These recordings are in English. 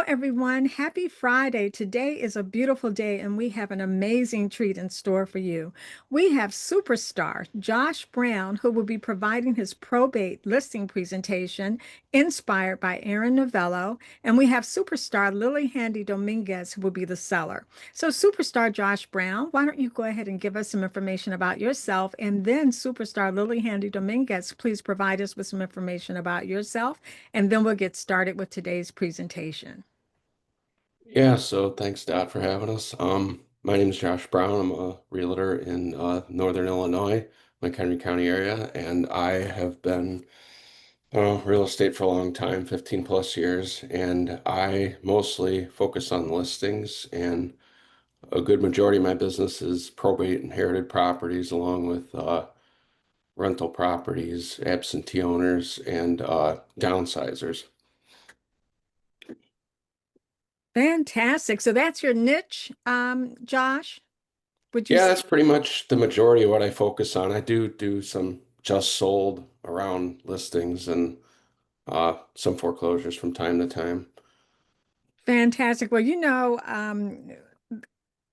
everyone. Happy Friday. Today is a beautiful day, and we have an amazing treat in store for you. We have superstar Josh Brown, who will be providing his probate listing presentation inspired by Aaron Novello. And we have superstar Lily Handy Dominguez, who will be the seller. So, superstar Josh Brown, why don't you go ahead and give us some information about yourself? And then, superstar Lily Handy Dominguez, please provide us with some information about yourself. And then we'll get started with today's presentation. Yeah, so thanks, Dot, for having us. My name is Josh Brown. I'm a realtor in Northern Illinois, McHenry County area, and I have been real estate for a long time, 15 plus years, and I mostly focus on listings, and a good majority of my business is probate inherited properties, along with rental properties, absentee owners, and downsizers. Fantastic. So that's your niche, Josh, would you Yeah, say? that's pretty much the majority of what I focus on. I do some just sold around listings and some foreclosures from time to time. Fantastic. Well,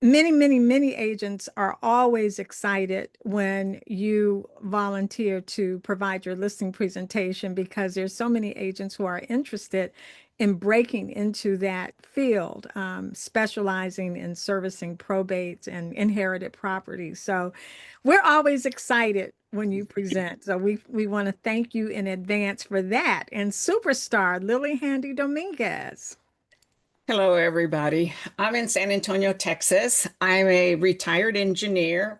many agents are always excited when you volunteer to provide your listing presentation because there's so many agents who are interested in breaking into that field, specializing in servicing probates and inherited properties. So we're always excited when you present. So we want to thank you in advance for that. And superstar Lily Handy Dominguez. Hello, everybody. I'm in San Antonio, Texas. I'm a retired engineer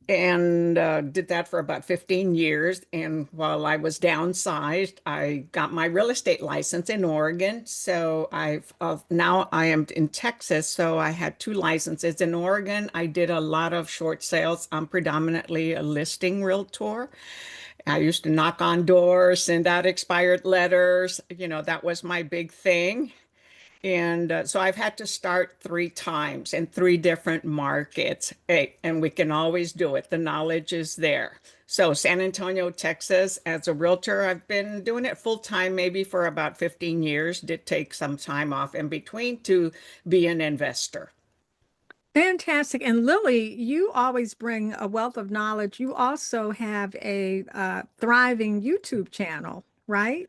and did that for about 15 years. And while I was downsized, I got my real estate license in Oregon. So now I am in Texas. So I had two licenses in Oregon. I did a lot of short sales. I'm predominantly a listing realtor. I used to knock on doors, send out expired letters. That was my big thing. And so I've had to start three times in three different markets. Hey, and we can always do it. The knowledge is there. So San Antonio, Texas, as a realtor, I've been doing it full time maybe for about 15 years. Did take some time off in between to be an investor. Fantastic. And Lily, you always bring a wealth of knowledge. You also have a thriving YouTube channel, right?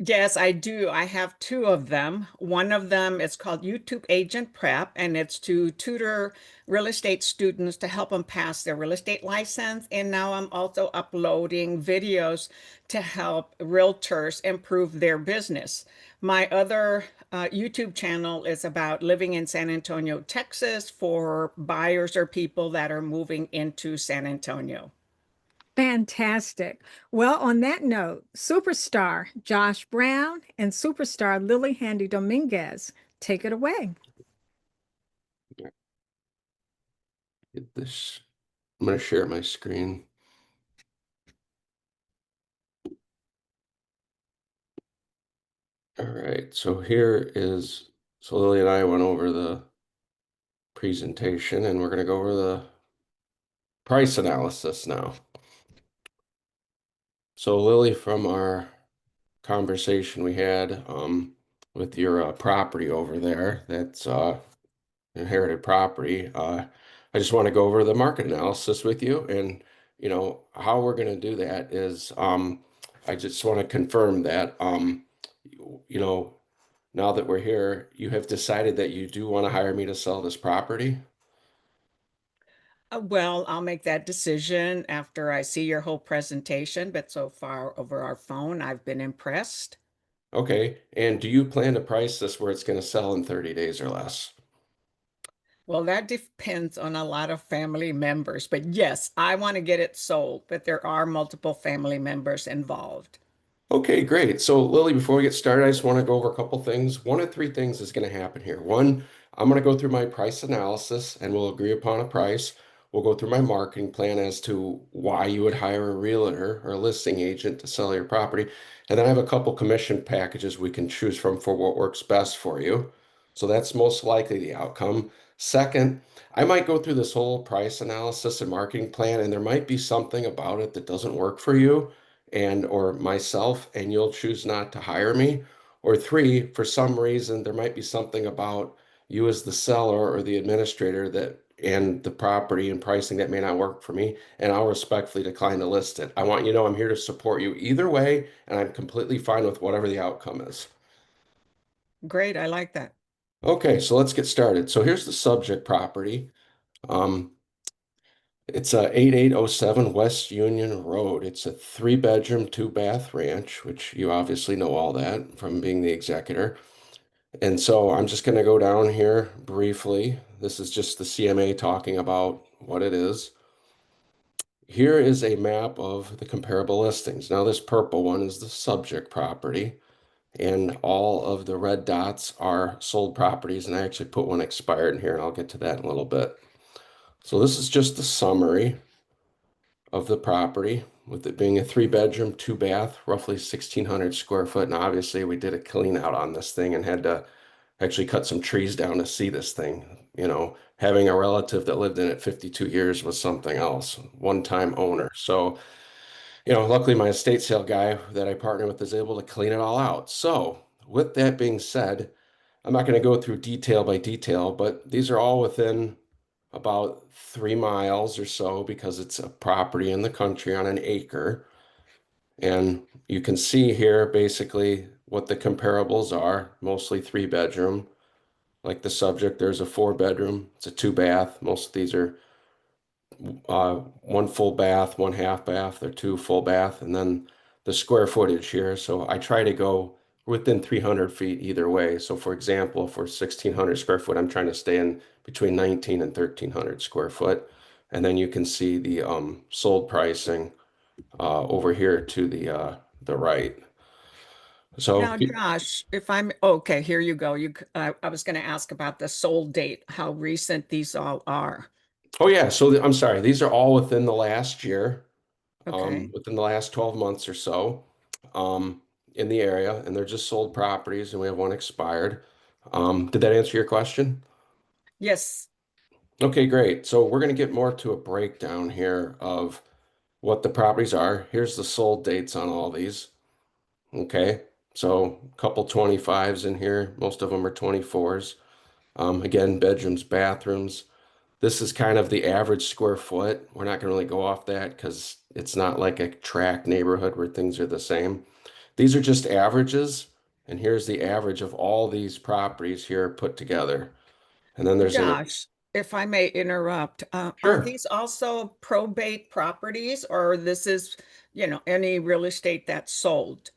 Yes, I do. I have two of them. One of them is called YouTube Agent Prep, and it's to tutor real estate students to help them pass their real estate license. And now I'm also uploading videos to help realtors improve their business. My other YouTube channel is about living in San Antonio, Texas for buyers or people that are moving into San Antonio. Fantastic. Well, on that note, superstar Josh Brown and superstar Lily Handy Dominguez, take it away. Get this. I'm going to share my screen. All right, so Lily and I went over the presentation, and we're going to go over the price analysis now. So Lily, from our conversation we had with your property over there, that's inherited property. I just want to go over the market analysis with you, and how we're going to do that is I just want to confirm that you know now that we're here, you have decided that you do want to hire me to sell this property. Well, I'll make that decision after I see your whole presentation, but so far over our phone, I've been impressed. Okay, and do you plan to price this where it's going to sell in 30 days or less? Well, that depends on a lot of family members, but yes, I want to get it sold, but there are multiple family members involved. Okay, great. So, Lily, before we get started, I just want to go over a couple things. One of three things is going to happen here. One, I'm going to go through my price analysis and we'll agree upon a price. We'll go through my marketing plan as to why you would hire a realtor or a listing agent to sell your property. And then I have a couple commission packages we can choose from for what works best for you. So that's most likely the outcome. Second, I might go through this whole price analysis and marketing plan, and there might be something about it that doesn't work for you and or myself, and you'll choose not to hire me, Or three, for some reason, there might be something about you as the seller or the administrator that and the property and pricing that may not work for me, and I'll respectfully decline to list it. I want you to know I'm here to support you either way, and I'm completely fine with whatever the outcome is. Great. I like that. Okay, so let's get started. So here's the subject property. Um, it's a 8807 West Union Road. It's a three-bedroom, two-bath ranch, which you obviously know all that from being the executor. And so I'm just going to go down here briefly. This is just the CMA talking about what it is. Here is a map of the comparable listings. Now, this purple one is the subject property, and all of the red dots are sold properties. And I actually put one expired in here, and I'll get to that in a little bit. So this is just the summary of the property, with it being a three-bedroom, two-bath, roughly 1,600 square foot. And obviously, we did a clean out on this thing and had to actually cut some trees down to see this thing. Having a relative that lived in it 52 years was something else, one-time owner. So, luckily my estate sale guy that I partner with is able to clean it all out. So, with that being said, I'm not going to go through detail by detail, but these are all within about 3 miles or so because it's a property in the country on an acre. And you can see here basically what the comparables are, mostly three-bedroom. Like the subject, there's a four-bedroom, it's a two-bath. Most of these are one full bath, one half bath, or two full bath, and then the square footage here. So I try to go within 300 feet either way. So for example, for 1,600 square foot, I'm trying to stay in between 19 and 1,300 square foot. And then you can see the sold pricing over here to the right. So Now, Josh, if I'm okay, here you go. I was going to ask about the sold date, how recent these all are. oh yeah, I'm sorry. These are all within the last year, Okay. within the last 12 months or so, um, in the area, and they're just sold properties, and we have one expired. Did that answer your question? Yes. Okay, great. So we're going to get more to a breakdown here of what the properties are. Here's the sold dates on all these. Okay, so a couple 25s in here. Most of them are 24s. Again, bedrooms, bathrooms. This is kind of the average square foot. We're not going to really go off that because it's not like a tract neighborhood where things are the same. These are just averages, and here's the average of all these properties here put together. And then there's an, Josh, if I may interrupt, are sure. these also probate properties or this is, any real estate that's sold?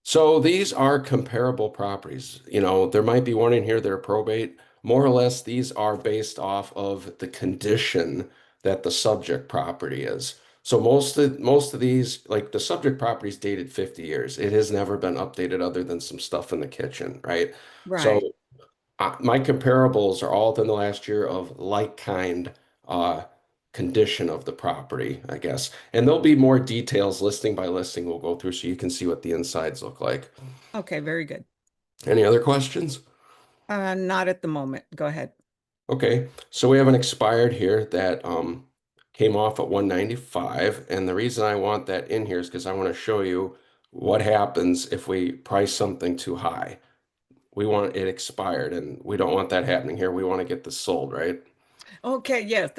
So these are comparable properties. There might be one in here that are probate. More or less, these are based off of the condition that the subject property is. So most of these, like the subject property is dated 50 years. It has never been updated other than some stuff in the kitchen, right? So Right. my comparables are all within the last year of like kind uh, condition of the property, I guess. And there'll be more details listing by listing we'll go through so you can see what the insides look like. Okay, very good. Any other questions? Not at the moment. Go ahead. Okay, so we have an expired here that came off at 195, and the reason I want that in here is because I want to show you what happens if we price something too high. We want it expired, and we don't want that happening here. We want to get this sold, right? Okay, yes,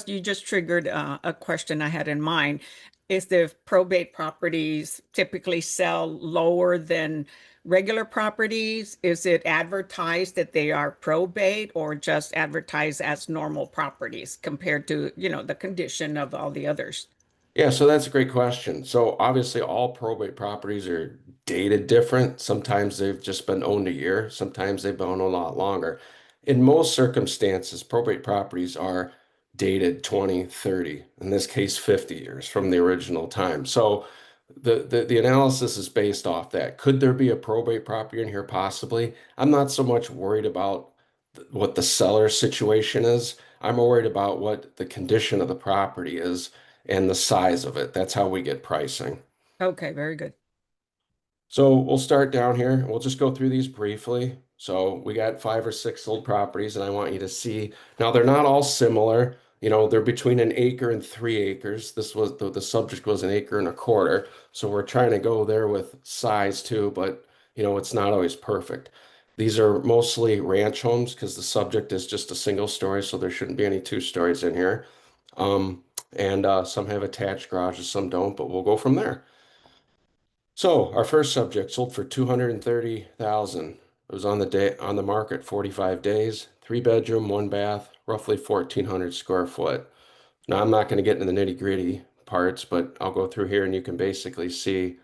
you just triggered a question I had in mind. Is the probate properties typically sell lower than regular properties? Is it advertised that they are probate or just advertised as normal properties compared to, the condition of all the others? Yeah, so that's a great question. So obviously all probate properties are dated different. Sometimes they've just been owned a year, sometimes they've been owned a lot longer. In most circumstances, probate properties are dated 20, 30, in this case 50 years from the original time. So the analysis is based off that. Could there be a probate property in here? Possibly. I'm not so much worried about what the seller situation is. I'm more worried about what the condition of the property is and the size of it. That's how we get pricing. Okay, very good. So we'll start down here. We'll just go through these briefly. So we got 5 or 6 sold properties, and I want you to see. Now they're not all similar. They're between an acre and 3 acres. This was the subject was an acre and a quarter. So we're trying to go there with size too, but it's not always perfect. These are mostly ranch homes because the subject is just a single story, so there shouldn't be any two stories in here. Um, and some have attached garages, some don't, but we'll go from there. So our first subject sold for 230,000. It was on the market 45 days, 3 bedroom, 1 bath, roughly 1,400 square foot. Now I'm not going to get into the nitty-gritty parts, but I'll go through here and you can basically see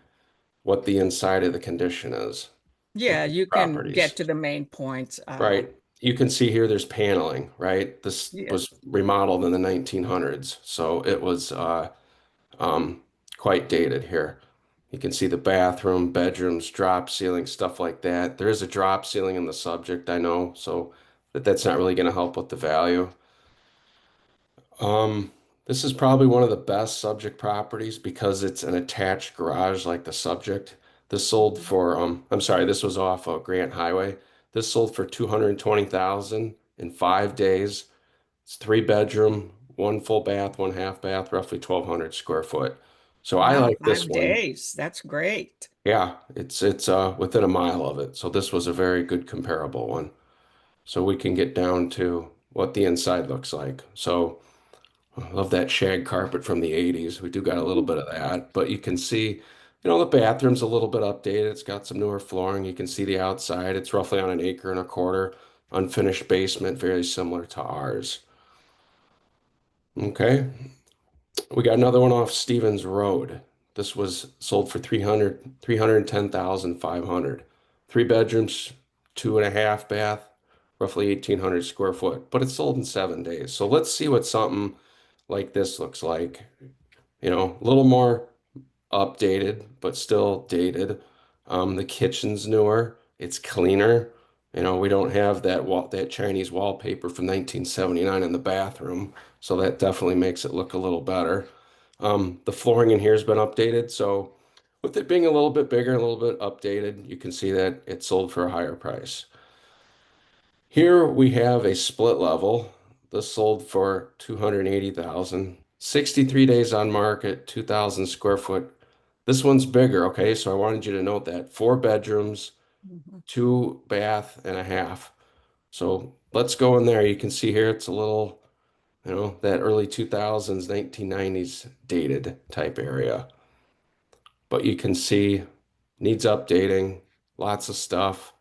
what the inside of the condition is with Yeah, these you can properties. get to the main points. Right. You can see here there's paneling, right? This Yeah. was remodeled in the 1900s, so it was um, quite dated here. You can see the bathroom, bedrooms, drop ceiling, stuff like that. There is a drop ceiling in the subject, I know, so that's not really going to help with the value. Um, this is probably one of the best subject properties because it's an attached garage like the subject. This sold for I'm sorry, this was off of Grant Highway. This sold for 220,000 in 5 days. It's 3 bedroom, 1 full bath, 1 half bath, roughly 1,200 square foot. So I Wow, like this five one. days. That's great. Yeah, it's within a mile of it. So this was a very good comparable one. So we can get down to what the inside looks like. So I love that shag carpet from the 80s. We do got a little bit of that, but you can see, the bathroom's a little bit updated. It's got some newer flooring. You can see the outside. It's roughly on an acre and a quarter. Unfinished basement, very similar to ours. Okay. We got another one off Stevens Road. This was sold for 310,500. 3 bedrooms, 2 and a half bath, roughly 1,800 square foot, but it sold in 7 days. So let's see what something like this looks like. A little more updated, but still dated. The kitchen's newer. It's cleaner. We don't have that Chinese wallpaper from 1979 in the bathroom, so that definitely makes it look a little better. The flooring in here has been updated, so with it being a little bit bigger, a little bit updated, you can see that it sold for a higher price. Here we have a split level. This sold for 280,000. 63 days on market, 2,000 square foot. This one's bigger, okay? So I wanted you to note that. 4 bedrooms, Mhm. 2 bath and a half. So let's go in there. You can see here it's a little, that early 2000s, 1990s dated type area. But you can see needs updating, lots of stuff.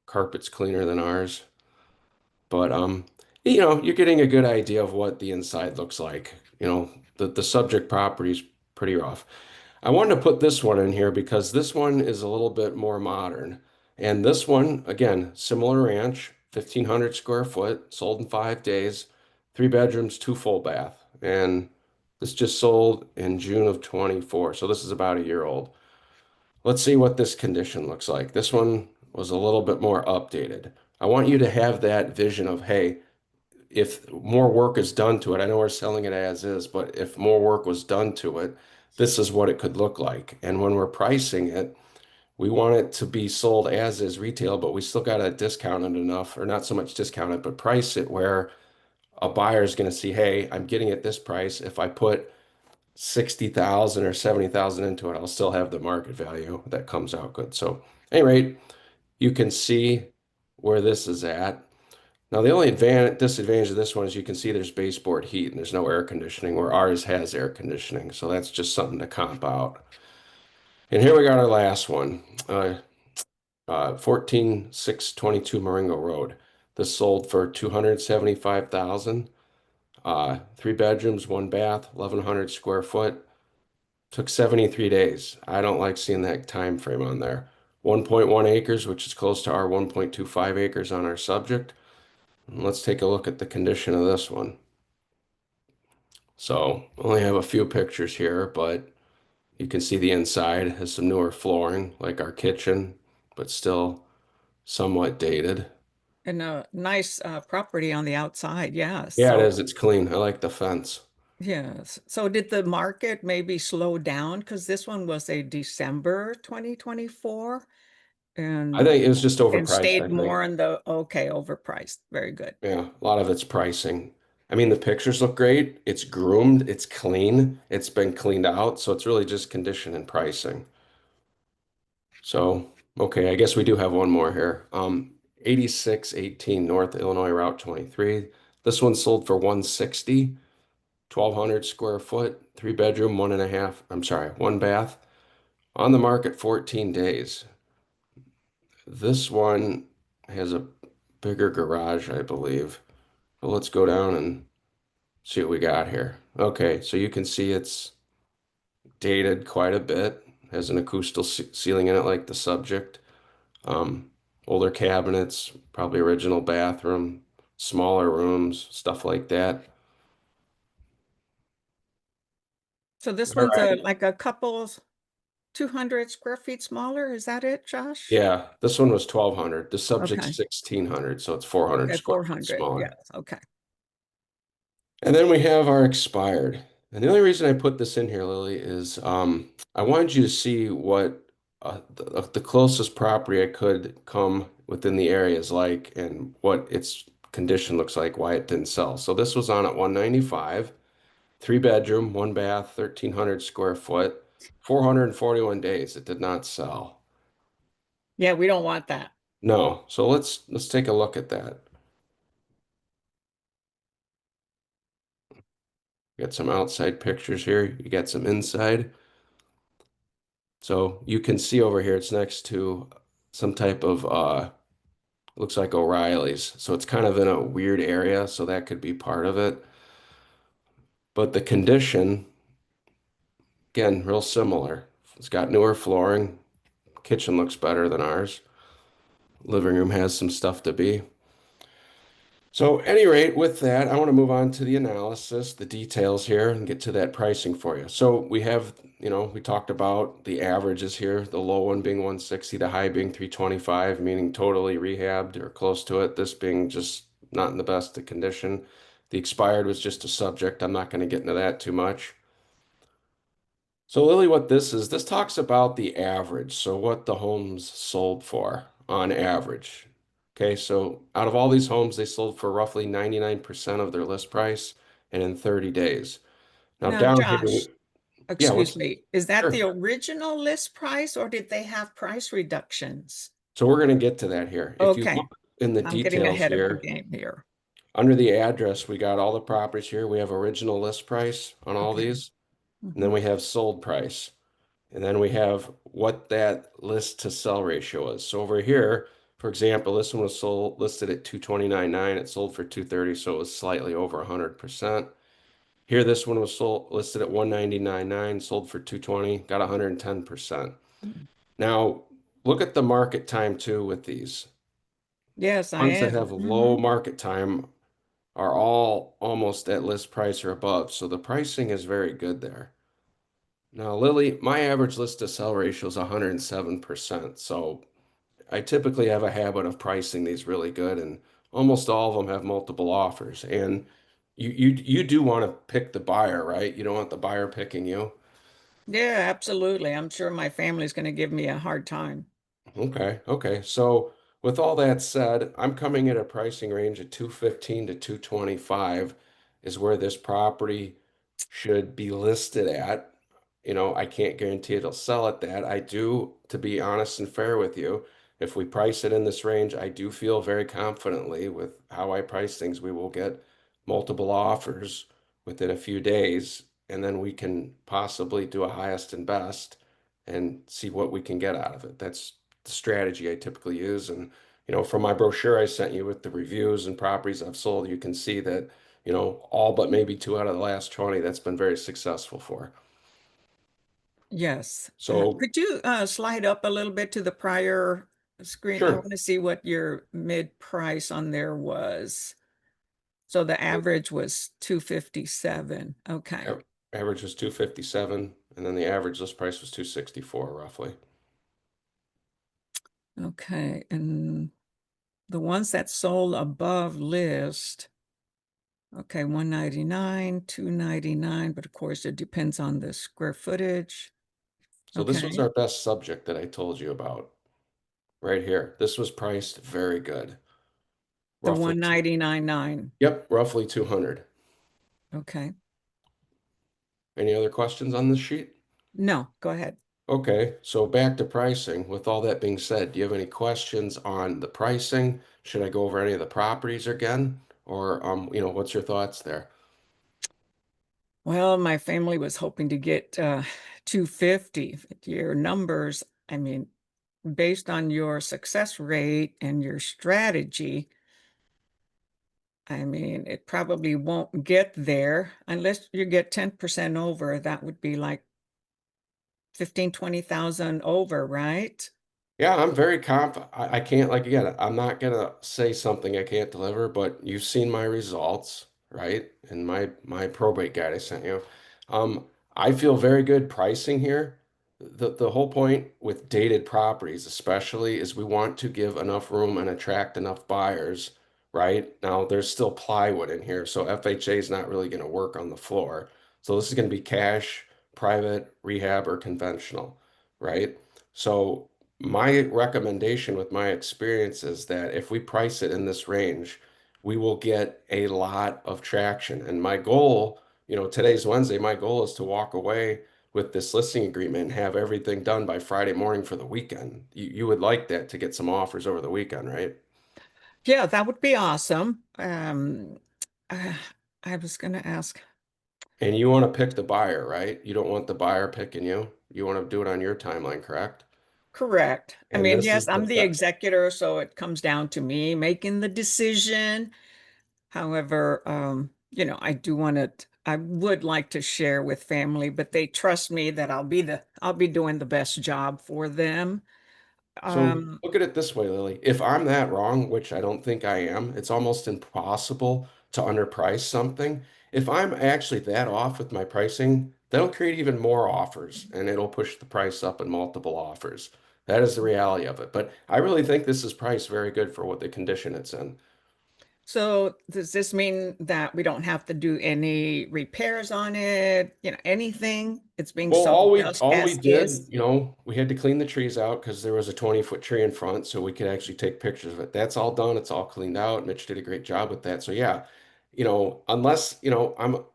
Carpet's cleaner than ours. But you're getting a good idea of what the inside looks like. The subject property is pretty rough. I wanted to put this one in here because this one is a little bit more modern. And this one, again, similar ranch, 1,500 square foot, sold in 5 days, 3 bedrooms, 2 full bath. And this just sold in June of 24. So this is about a year old. Let's see what this condition looks like. This one was a little bit more updated. I want you to have that vision of, hey, if more work is done to it, I know we're selling it as is, but if more work was done to it, this is what it could look like. And when we're pricing it, we want it to be sold as is retail, but we still got to discount it enough, or not so much discount it, but price it where a buyer is going to see, hey, I'm getting it this price. If I put 60,000 or 70,000 into it, I'll still have the market value that comes out good. So, at any rate, you can see where this is at. Now, the only disadvantage of this one is you can see there's baseboard heat and there's no air conditioning, where ours has air conditioning. So that's just something to comp out. And here we got our last one, 14622 Marengo Road. This sold for 275,000. 3 bedrooms, 1 bath, 1,100 square foot. Took 73 days. I don't like seeing that time frame on there. 1.1 acres, which is close to our 1.25 acres on our subject. Let's take a look at the condition of this one. So I only have a few pictures here, but you can see the inside has some newer flooring, like our kitchen, but still somewhat dated. And a nice property on the outside. Yeah. Yeah, it So, is. It's clean. I like the fence. yes. So did the market maybe slow down? Because this one was a December 2024 I and think it was just overpriced, I stayed think. more in the okay, overpriced. Very good. Yeah, a lot of it's pricing. I mean, the pictures look great. It's groomed, it's clean, it's been cleaned out, so it's really just condition and pricing. So Okay, I guess we do have one more here. 8618 North Illinois Route 23. This one sold for 160, 1,200 square foot, three bedroom, one and a half, I'm sorry, one bath. On the market 14 days. This one has a bigger garage, I believe. But let's go down and see what we got here. Okay, so you can see it's dated quite a bit. Has an acoustical ceiling in it like the subject. Um, Older cabinets, probably original bathroom, smaller rooms, stuff like that. So this All one's right. like a couple's 200 square feet smaller. Is that it, Josh? Yeah, this one was 1,200. The subject's Okay. 1,600, so it's 400 Okay, square foot 400. smaller. Yes. Okay. And then we have our expired. And the only reason I put this in here, Lily, is I wanted you to see what the closest property I could come within the area is like and what its condition looks like, why it didn't sell. So this was on at 195, three bedroom, one bath, 1,300 square foot, 441 days. It did not sell. Yeah, we don't want that. No. So let's take a look at that. Got some outside pictures here. You got some inside. So you can see over here, it's next to some type of looks like O'Reilly's. So it's kind of in a weird area, so that could be part of it. But the condition, again, real similar. It's got newer flooring. Kitchen looks better than ours. Living room has some stuff to be. So, at any rate, with that, I want to move on to the analysis, the details here, and get to that pricing for you. So, we have, we talked about the averages here, the low one being 160, the high being 325, meaning totally rehabbed or close to it, this being just not in the best of condition. The expired was just a subject. I'm not going to get into that too much. So, Lily, what this talks about the average. So, what the homes sold for on average. Okay, so out of all these homes, they sold for roughly 99% of their list price and in 30 days. Now, Now, down here, Josh, yeah, excuse me, is that the sure. original list price or did they have price reductions? So, we're going to get to that here. If you Okay, look in the I'm getting details ahead of the here, game here. under the address, we got all the properties here. We have original list price on all Okay. these, and then Mhm. we have sold price. And then we have what that list to sell ratio is. So over here, for example, this one was sold listed at 229.9. It sold for 230, so it was slightly over 100%. Here, this one was sold listed at 199.9, sold for 220, got 110%. Now, look at the market time too with these. Yes, I Ones that am. have low Mhm. market time are all almost at list price or above. So the pricing is very good there. Now, Lily, my average list to sell ratio is 107%. So I typically have a habit of pricing these really good, and almost all of them have multiple offers. And you do want to pick the buyer, right? You don't want the buyer picking you. Yeah, absolutely. I'm sure my family's going to give me a hard time. Okay, okay. So with all that said, I'm coming at a pricing range of 215 to 225 is where this property should be listed at. I can't guarantee it'll sell at that. I do, to be honest and fair with you, if we price it in this range, I do feel very confidently with how I price things, we will get multiple offers within a few days, and then we can possibly do a highest and best and see what we can get out of it. That's the strategy I typically use. And, from my brochure I sent you with the reviews and properties I've sold, you can see that, all but maybe two out of the last 20, that's been very successful for. Yes. So, Could you slide up a little bit to the prior screen? I sure. want to see what your mid price on there was. So the average was 257. Okay. Average was 257, and then the average list price was 264 roughly. Okay. And the ones that sold above list, okay, 199, 299, but of course it depends on the square footage. So this was Okay. our best subject that I told you about right here. This was priced very good. The Roughly two. 199.9. Yep, roughly 200. Okay. Any other questions on this sheet? No, go ahead. Okay, so back to pricing. With all that being said, do you have any questions on the pricing? Should I go over any of the properties again? Or what's your thoughts there? Well, my family was hoping to get 250. Your numbers, I mean, based on your success rate and your strategy, I mean, it probably won't get there unless you get 10% over. That would be like 15, 20,000 over, right? Yeah, I'm very confident. I can't, like, again, I'm not gonna say something I can't deliver, but you've seen my results, right? And my probate guide I sent you. Um, I feel very good pricing here. The whole point with dated properties, especially, is we want to give enough room and attract enough buyers, right? Now, there's still plywood in here, so FHA is not really gonna work on the floor. So this is gonna be cash, private, rehab, or conventional, right? So my recommendation with my experience is that if we price it in this range, we will get a lot of traction. And my goal, today's Wednesday, my goal is to walk away with this listing agreement and have everything done by Friday morning for the weekend. You would like that to get some offers over the weekend, right? Yeah, that would be awesome. Uh, I was going to ask. And you want to pick the buyer, right? You don't want the buyer picking you. You want to do it on your timeline, correct? Correct. I And mean, this is yes, the I'm the executor, so it comes down to me making the decision. However, I would like to share with family, but they trust me that I'll be doing the best job for them. So Um, look at it this way, Lily. If I'm that wrong, which I don't think I am, it's almost impossible to underprice something. If I'm actually that off with my pricing, that'll create even more offers and it'll push the price up in multiple offers. That is the reality of it. But I really think this is priced very good for what the condition it's in. so does this mean that we don't have to do any repairs on it? Anything? It's being Well, sold just all we as did, is. we had to clean the trees out because there was a 20-foot tree in front, so we could actually take pictures of it. That's all done. It's all cleaned out. Mitch did a great job with that. So yeah, unless,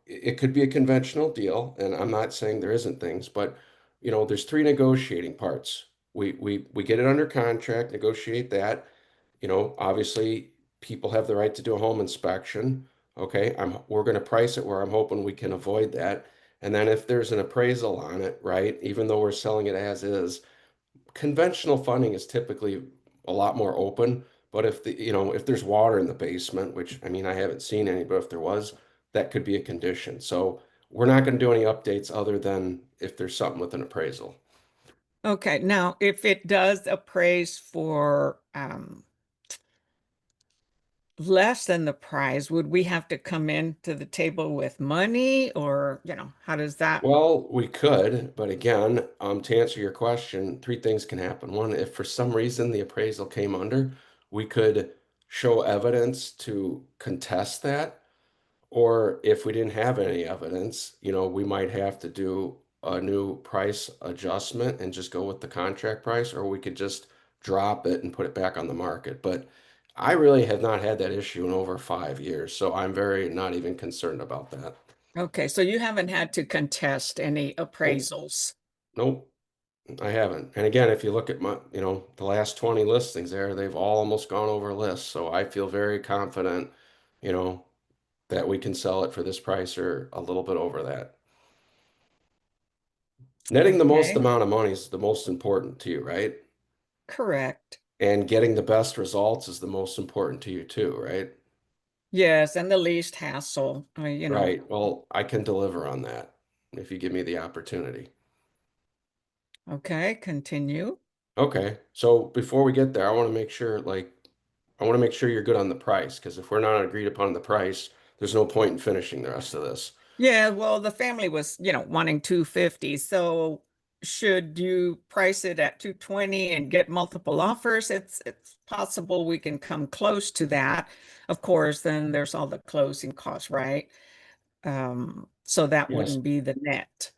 it could be a conventional deal, and I'm not saying there isn't things, but there's three negotiating parts. We get it under contract, negotiate that. Obviously people have the right to do a home inspection. Okay, we're going to price it where I'm hoping we can avoid that. And then if there's an appraisal on it, right, even though we're selling it as is, conventional funding is typically a lot more open. But if there's water in the basement, which I mean, I haven't seen any, but if there was, that could be a condition. So we're not going to do any updates other than if there's something with an appraisal. Okay, now if it does appraise for less than the price, would we have to come into the table with money or, how does that? Well, we could, but again, to answer your question, three things can happen. One, if for some reason the appraisal came under, we could show evidence to contest that. Or if we didn't have any evidence, we might have to do a new price adjustment and just go with the contract price, or we could just drop it and put it back on the market. But I really have not had that issue in over 5 years, so I'm very not even concerned about that. Okay, so you haven't had to contest any Nope, appraisals. nope. I haven't. And again, if you look at the last 20 listings there, they've all almost gone over list. So I feel very confident, you know, that we can sell it for this price or a little bit over that. Netting the most Okay, amount of money is the most important to you, right? correct. And getting the best results is the most important to you too, right? Yes, and the least hassle, Right. Well, I can deliver on that if you give me the opportunity. Okay, continue. Okay. So before we get there, I want to make sure you're good on the price because if we're not agreed upon the price, there's no point in finishing the rest of this. Yeah, well, the family was, wanting 250. So should you price it at 220 and get multiple offers? It's possible we can come close to that. Of course, then there's all the closing costs, right? So that Yes, wouldn't be the net.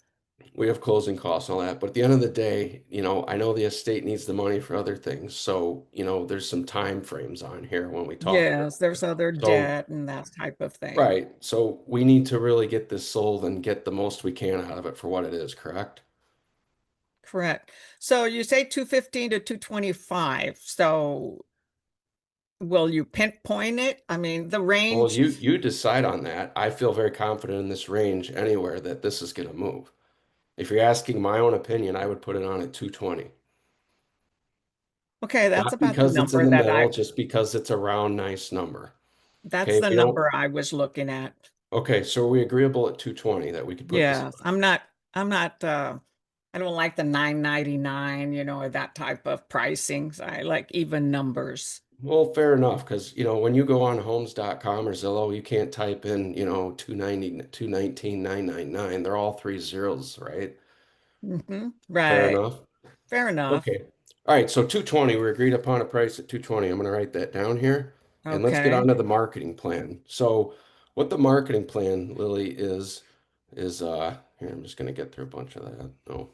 we have closing costs and all that, but at the end of the day, I know the estate needs the money for other things. So, there's some time frames on here when we talk about Yes, there's it. other So, debt and that type of thing. right. So we need to really get this sold and get the most we can out of it for what it is, correct? Correct. So you say 215 to 225. So will you pinpoint it? I mean, the Well, range. you decide on that. I feel very confident in this range anywhere that this is going to move. If you're asking my own opinion, I would put it on at 220. Okay, that's Not about the because it's in number the that middle, just because it's a round, nice number. that's Okay, the we don't. number I was looking at. Okay, so are we agreeable at 220 that we could put this Yes, I'm not I don't like the 999, or that type of pricing. So I like even numbers. Well, fair enough, because when you go on homes.com or Zillow, you can't type in, 290, 219, 999. They're all three zeros, right? Fair Right. enough. Fair enough. Okay. All right, so 220, we agreed upon a price at 220. I'm going to write that down here. And let's get Okay. on to the marketing plan. So, what the marketing plan, Lily, is here, I'm just going to get through a bunch of that. No,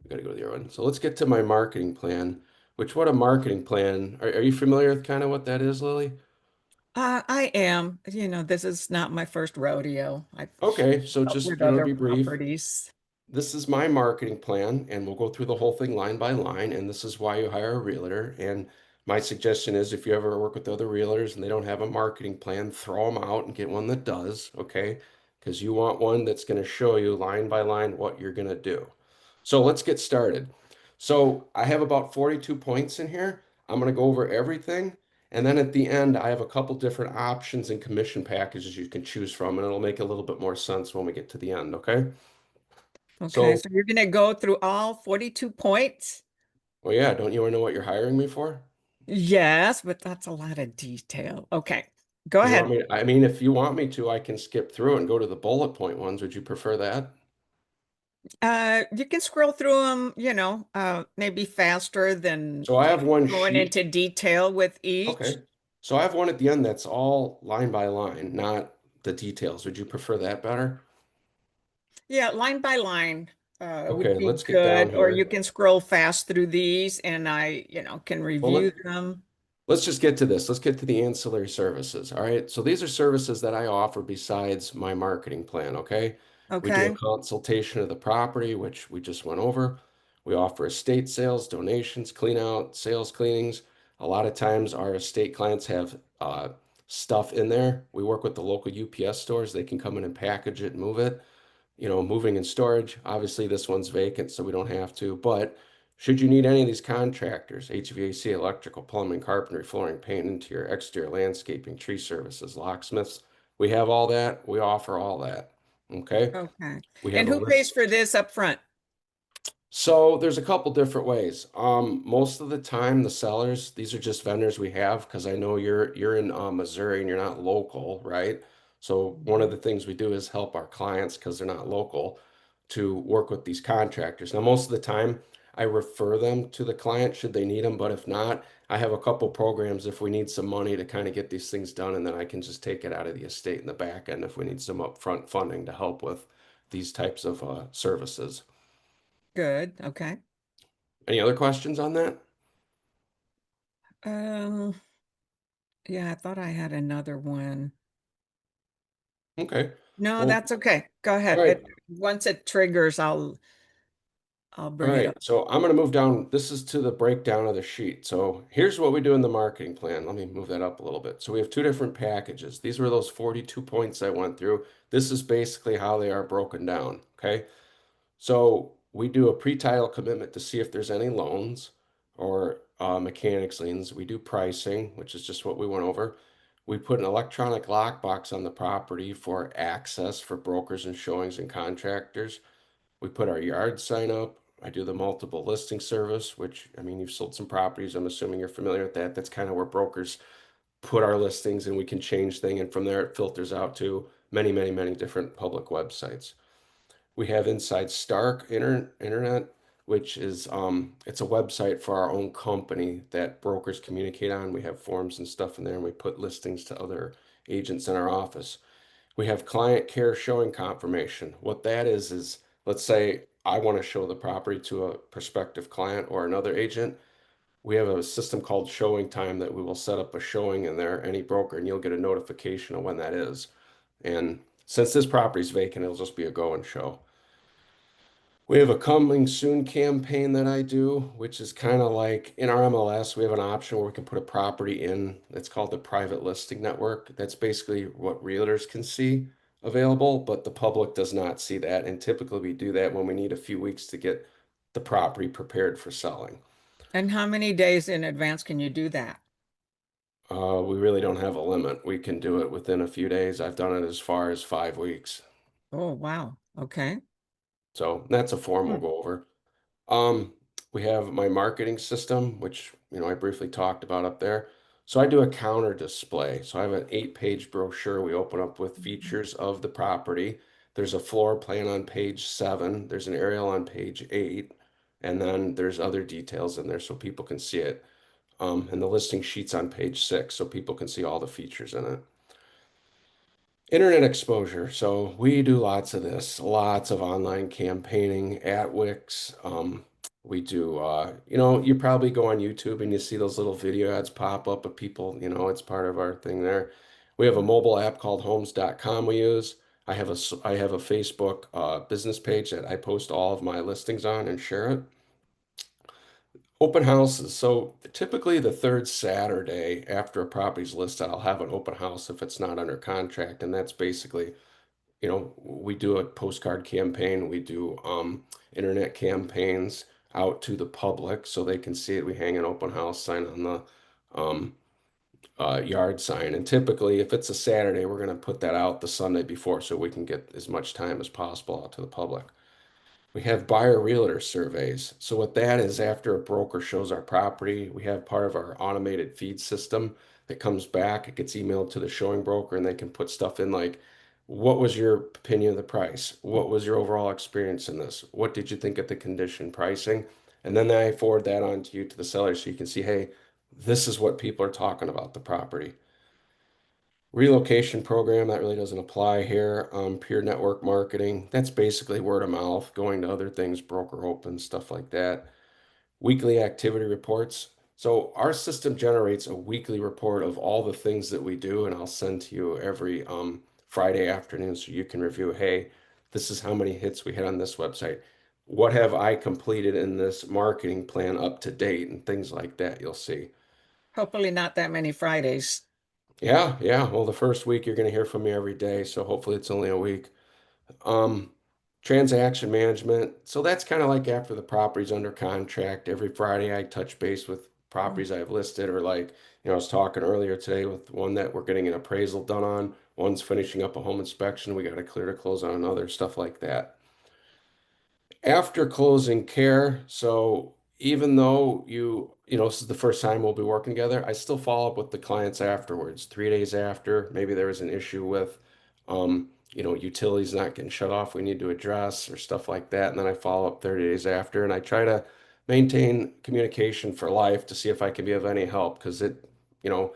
I got to go to the other one. So, let's get to my marketing plan, which what a marketing plan, are you familiar with kind of what that is, Lily? I am. This is not my first rodeo. I've Okay, so dealt just, with to other be brief, properties. this is my marketing plan, and we'll go through the whole thing line by line. And this is why you hire a realtor. And my suggestion is if you ever work with other realtors and they don't have a marketing plan, throw them out and get one that does, okay? Because you want one that's going to show you line by line what you're going to do. So let's get started. So I have about 42 points in here. I'm going to go over everything. And then at the end, I have a couple different options and commission packages you can choose from, and it'll make a little bit more sense when we get to the end, okay? Okay, So so you're going to go through all 42 points? well, yeah, don't you want to know what you're hiring me for? Yes, but that's a lot of detail. Okay, go You want ahead. me I mean, if you want me to, I can skip through and go to the bullet point ones. Would you prefer that? You can scroll through them, maybe faster than So I have one going sheet. into detail with each. Okay. So I have one at the end that's all line by line, not the details. Would you prefer that better? Yeah, line by line would Okay, be let's get down good, or you here. can scroll fast through these and I, can Well, review them. let's just get to this. Let's get to the ancillary services. All right. So these are services that I offer besides my marketing plan. Okay. We do a Okay. consultation of the property, which we just went over. We offer estate sales, donations, clean out, sales cleanings. A lot of times our estate clients have stuff in there. We work with the local UPS stores. They can come in and package it and move it, moving and storage. Obviously, this one's vacant, so we don't have to. But should you need any of these contractors, HVAC, electrical, plumbing, carpentry, flooring, paint, interior, exterior, landscaping, tree services, locksmiths, we have all that. We offer all that. Okay. Okay. We have And a who pays list. for this up front? So there's a couple different ways. Most of the time, the sellers, these are just vendors we have because I know you're in Missouri and you're not local, right? So one of Mhm. the things we do is help our clients because they're not local to work with these contractors. Now, most of the time, I refer them to the client should they need them, but if not, I have a couple programs if we need some money to kind of get these things done, and then I can just take it out of the estate in the back end if we need some upfront funding to help with these types of services. Good. Okay. Any other questions on that? Um, yeah, I thought I had another one. Okay. No, Well, that's okay. Go all ahead. right. Once it triggers, I'll All bring it right. up. So I'm going to move down. This is to the breakdown of the sheet. So here's what we do in the marketing plan. Let me move that up a little bit. So we have two different packages. These were those 42 points I went through. This is basically how they are broken down. Okay. So we do a pre-title commitment to see if there's any loans or mechanics liens. We do pricing, which is just what we went over. We put an electronic lockbox on the property for access for brokers and showings and contractors. We put our yard sign up. I do the multiple listing service, which I mean, you've sold some properties. I'm assuming you're familiar with that. That's kind of where brokers put our listings and we can change things. And from there, it filters out to many, many, many different public websites. We have Inside Stark Internet, which is it's a website for our own company that brokers communicate on. We have forms and stuff in there, and we put listings to other agents in our office. We have client care showing confirmation. What that is let's say I want to show the property to a prospective client or another agent. We have a system called showing time that we will set up a showing in there, any broker, and you'll get a notification of when that is. And since this property is vacant, it'll just be a go and show. We have a coming soon campaign that I do, which is kind of like in our MLS, we have an option where we can put a property in. It's called the private listing network. That's basically what realtors can see available, but the public does not see that. And typically we do that when we need a few weeks to get the property prepared for selling. And how many days in advance can you do that? We really don't have a limit. We can do it within a few days. I've done it as far as 5 weeks. Oh, wow. Okay. So that's a form we'll Hmm. go over. Um, we have my marketing system, which, I briefly talked about up there. So I do a counter display. So I have an 8-page brochure we open up with features of the property. There's a floor plan on page 7. There's an aerial on page 8. And then there's other details in there so people can see it. And the listing sheet's on page 6 so people can see all the features in it. Internet exposure. So we do lots of this, lots of online campaigning at Wix. We do, you probably go on YouTube and you see those little video ads pop up of people, it's part of our thing there. We have a mobile app called homes.com we use. I have a Facebook business page that I post all of my listings on and share it. Open houses. So typically the third Saturday after a property's listed, I'll have an open house if it's not under contract. And that's basically we do a postcard campaign, we do internet campaigns out to the public so they can see it. We hang an open house sign on the um, yard sign. And typically, if it's a Saturday, we're going to put that out the Sunday before so we can get as much time as possible out to the public. We have buyer realtor surveys. So what that is, after a broker shows our property, we have part of our automated feed system that comes back. It gets emailed to the showing broker and they can put stuff in like, what was your opinion of the price? What was your overall experience in this? What did you think of the condition pricing? And then I forward that on to you to the seller so you can see, hey, this is what people are talking about the property. Relocation program, that really doesn't apply here. Peer network marketing, that's basically word of mouth, going to other things, broker open, stuff like that. Weekly activity reports. So our system generates a weekly report of all the things that we do, and I'll send to you every Friday afternoon so you can review, hey, this is how many hits we had on this website. What have I completed in this marketing plan up to date and things like that, you'll see. Hopefully not that many Fridays. Yeah, yeah. Well, the first week you're going to hear from me every day, so hopefully it's only a week. Um, Transaction management. So that's kind of like after the property's under contract. Every Friday I touch base with properties I've listed, or like, I was talking earlier today with one that we're getting an appraisal done on. One's finishing up a home inspection. We got to clear to close on another, stuff like that. After closing care, so even though this is the first time we'll be working together, I still follow up with the clients afterwards, 3 days after. Maybe there was an issue with, utilities not getting shut off, we need to address or stuff like that. And then I follow up 30 days after and I try to maintain communication for life to see if I can be of any help because you know,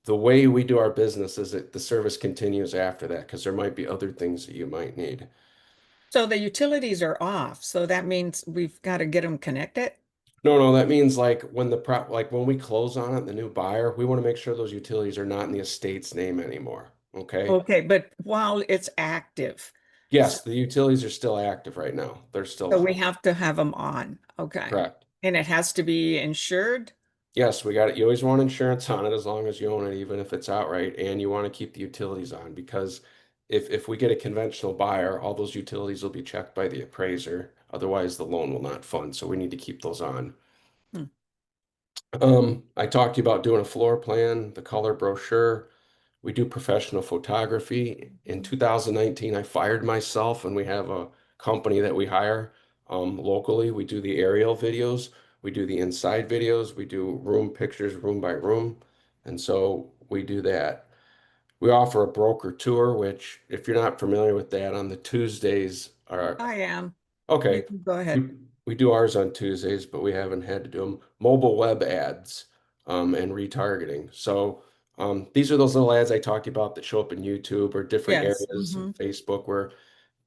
the way we do our business is that the service continues after that because there might be other things that you might need. So the utilities are off. So that means we've got to get them connected. No, no, that means like like when we close on it, the new buyer, we want to make sure those utilities are not in the estate's name anymore. Okay. Okay, but while it's active, so, Yes, the utilities are still active right now. They're still so we on. have to have them on. Okay. Correct. And it has to be insured. Yes, we got it. You always want insurance on it as long as you own it, even if it's outright, and you want to keep the utilities on because if we get a conventional buyer, all those utilities will be checked by the appraiser. Otherwise, the loan will not fund. So we need to keep those on. Hmm. I talked to you about doing a floor plan, the color brochure. We do professional photography. In 2019, I fired myself, and we have a company that we hire locally. We do the aerial videos, we do the inside videos, we do room pictures, room by room. And so we do that. We offer a broker tour, which, if you're not familiar with that, on the Tuesdays are I am. You okay. can go ahead. We do ours on Tuesdays, but we haven't had to do them. Mobile web ads and retargeting. So these are those little ads I talked about that show up in YouTube or different Yes. areas of Facebook where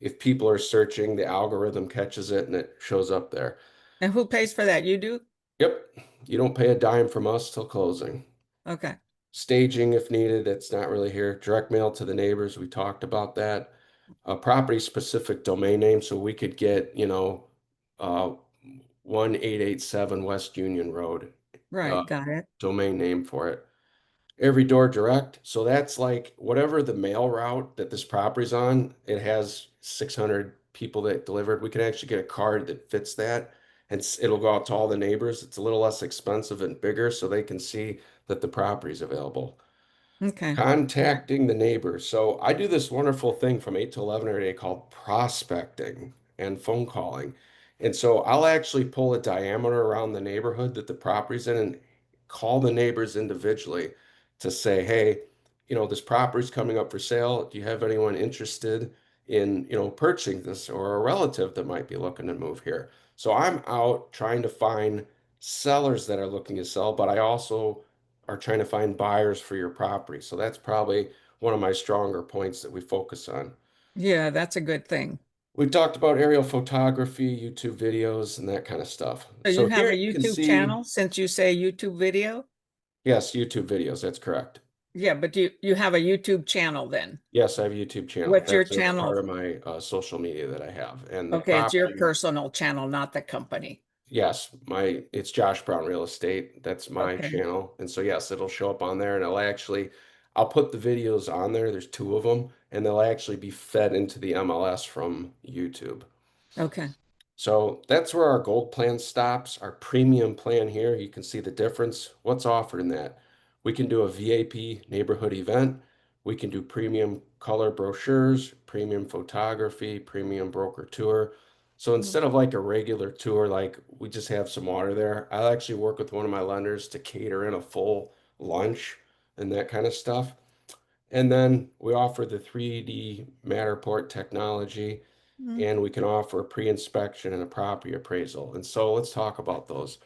if people are searching, the algorithm catches it and it shows up there. And who pays for that? You do? Yep. You don't pay a dime from us till closing. Okay. Staging if needed, that's not really here. Direct mail to the neighbors, we talked about that. A property specific domain name, so we could get, uh, 1887 West Union Road, uh, Right, got it. domain name for it. Every door direct. So that's like whatever the mail route that this property's on, it has 600 people that delivered. We can actually get a card that fits that and it'll go out to all the neighbors. It's a little less expensive and bigger so they can see that the property's available. Okay. Contacting the neighbors. So I do this wonderful thing from 8 to 11 every day called prospecting and phone calling. And so I'll actually pull a diameter around the neighborhood that the property's in and call the neighbors individually to say, hey, this property's coming up for sale. Do you have anyone interested in, purchasing this or a relative that might be looking to move here? So I'm out trying to find sellers that are looking to sell, but I also are trying to find buyers for your property. So that's probably one of my stronger points that we focus on. Yeah, that's a good thing. We talked about aerial photography, YouTube videos, and that kind of stuff. So you So have here a you can YouTube see, channel since you say YouTube video? yes, YouTube videos. That's correct. Yeah, but you have a YouTube channel then. Yes, I have a YouTube channel. What's your That's a channel? part of my social media that I have. And the Okay, it's your property, personal channel, not the company. yes, it's Josh Brown Real Estate. That's my Okay. channel. And so yes, it'll show up on there and I'll put the videos on there. There's two of them, and they'll actually be fed into the MLS from YouTube. Okay. So that's where our gold plan stops. Our premium plan here, you can see the difference. What's offered in that? We can do a VIP neighborhood event. We can do premium color brochures, premium photography, premium broker tour. So instead of like a regular tour, like we just have some water there, I'll actually work with one of my lenders to cater in a full lunch and that kind of stuff. And then we offer the 3D Matterport technology Mm. and we can offer a pre-inspection and a property appraisal. And so let's talk about those.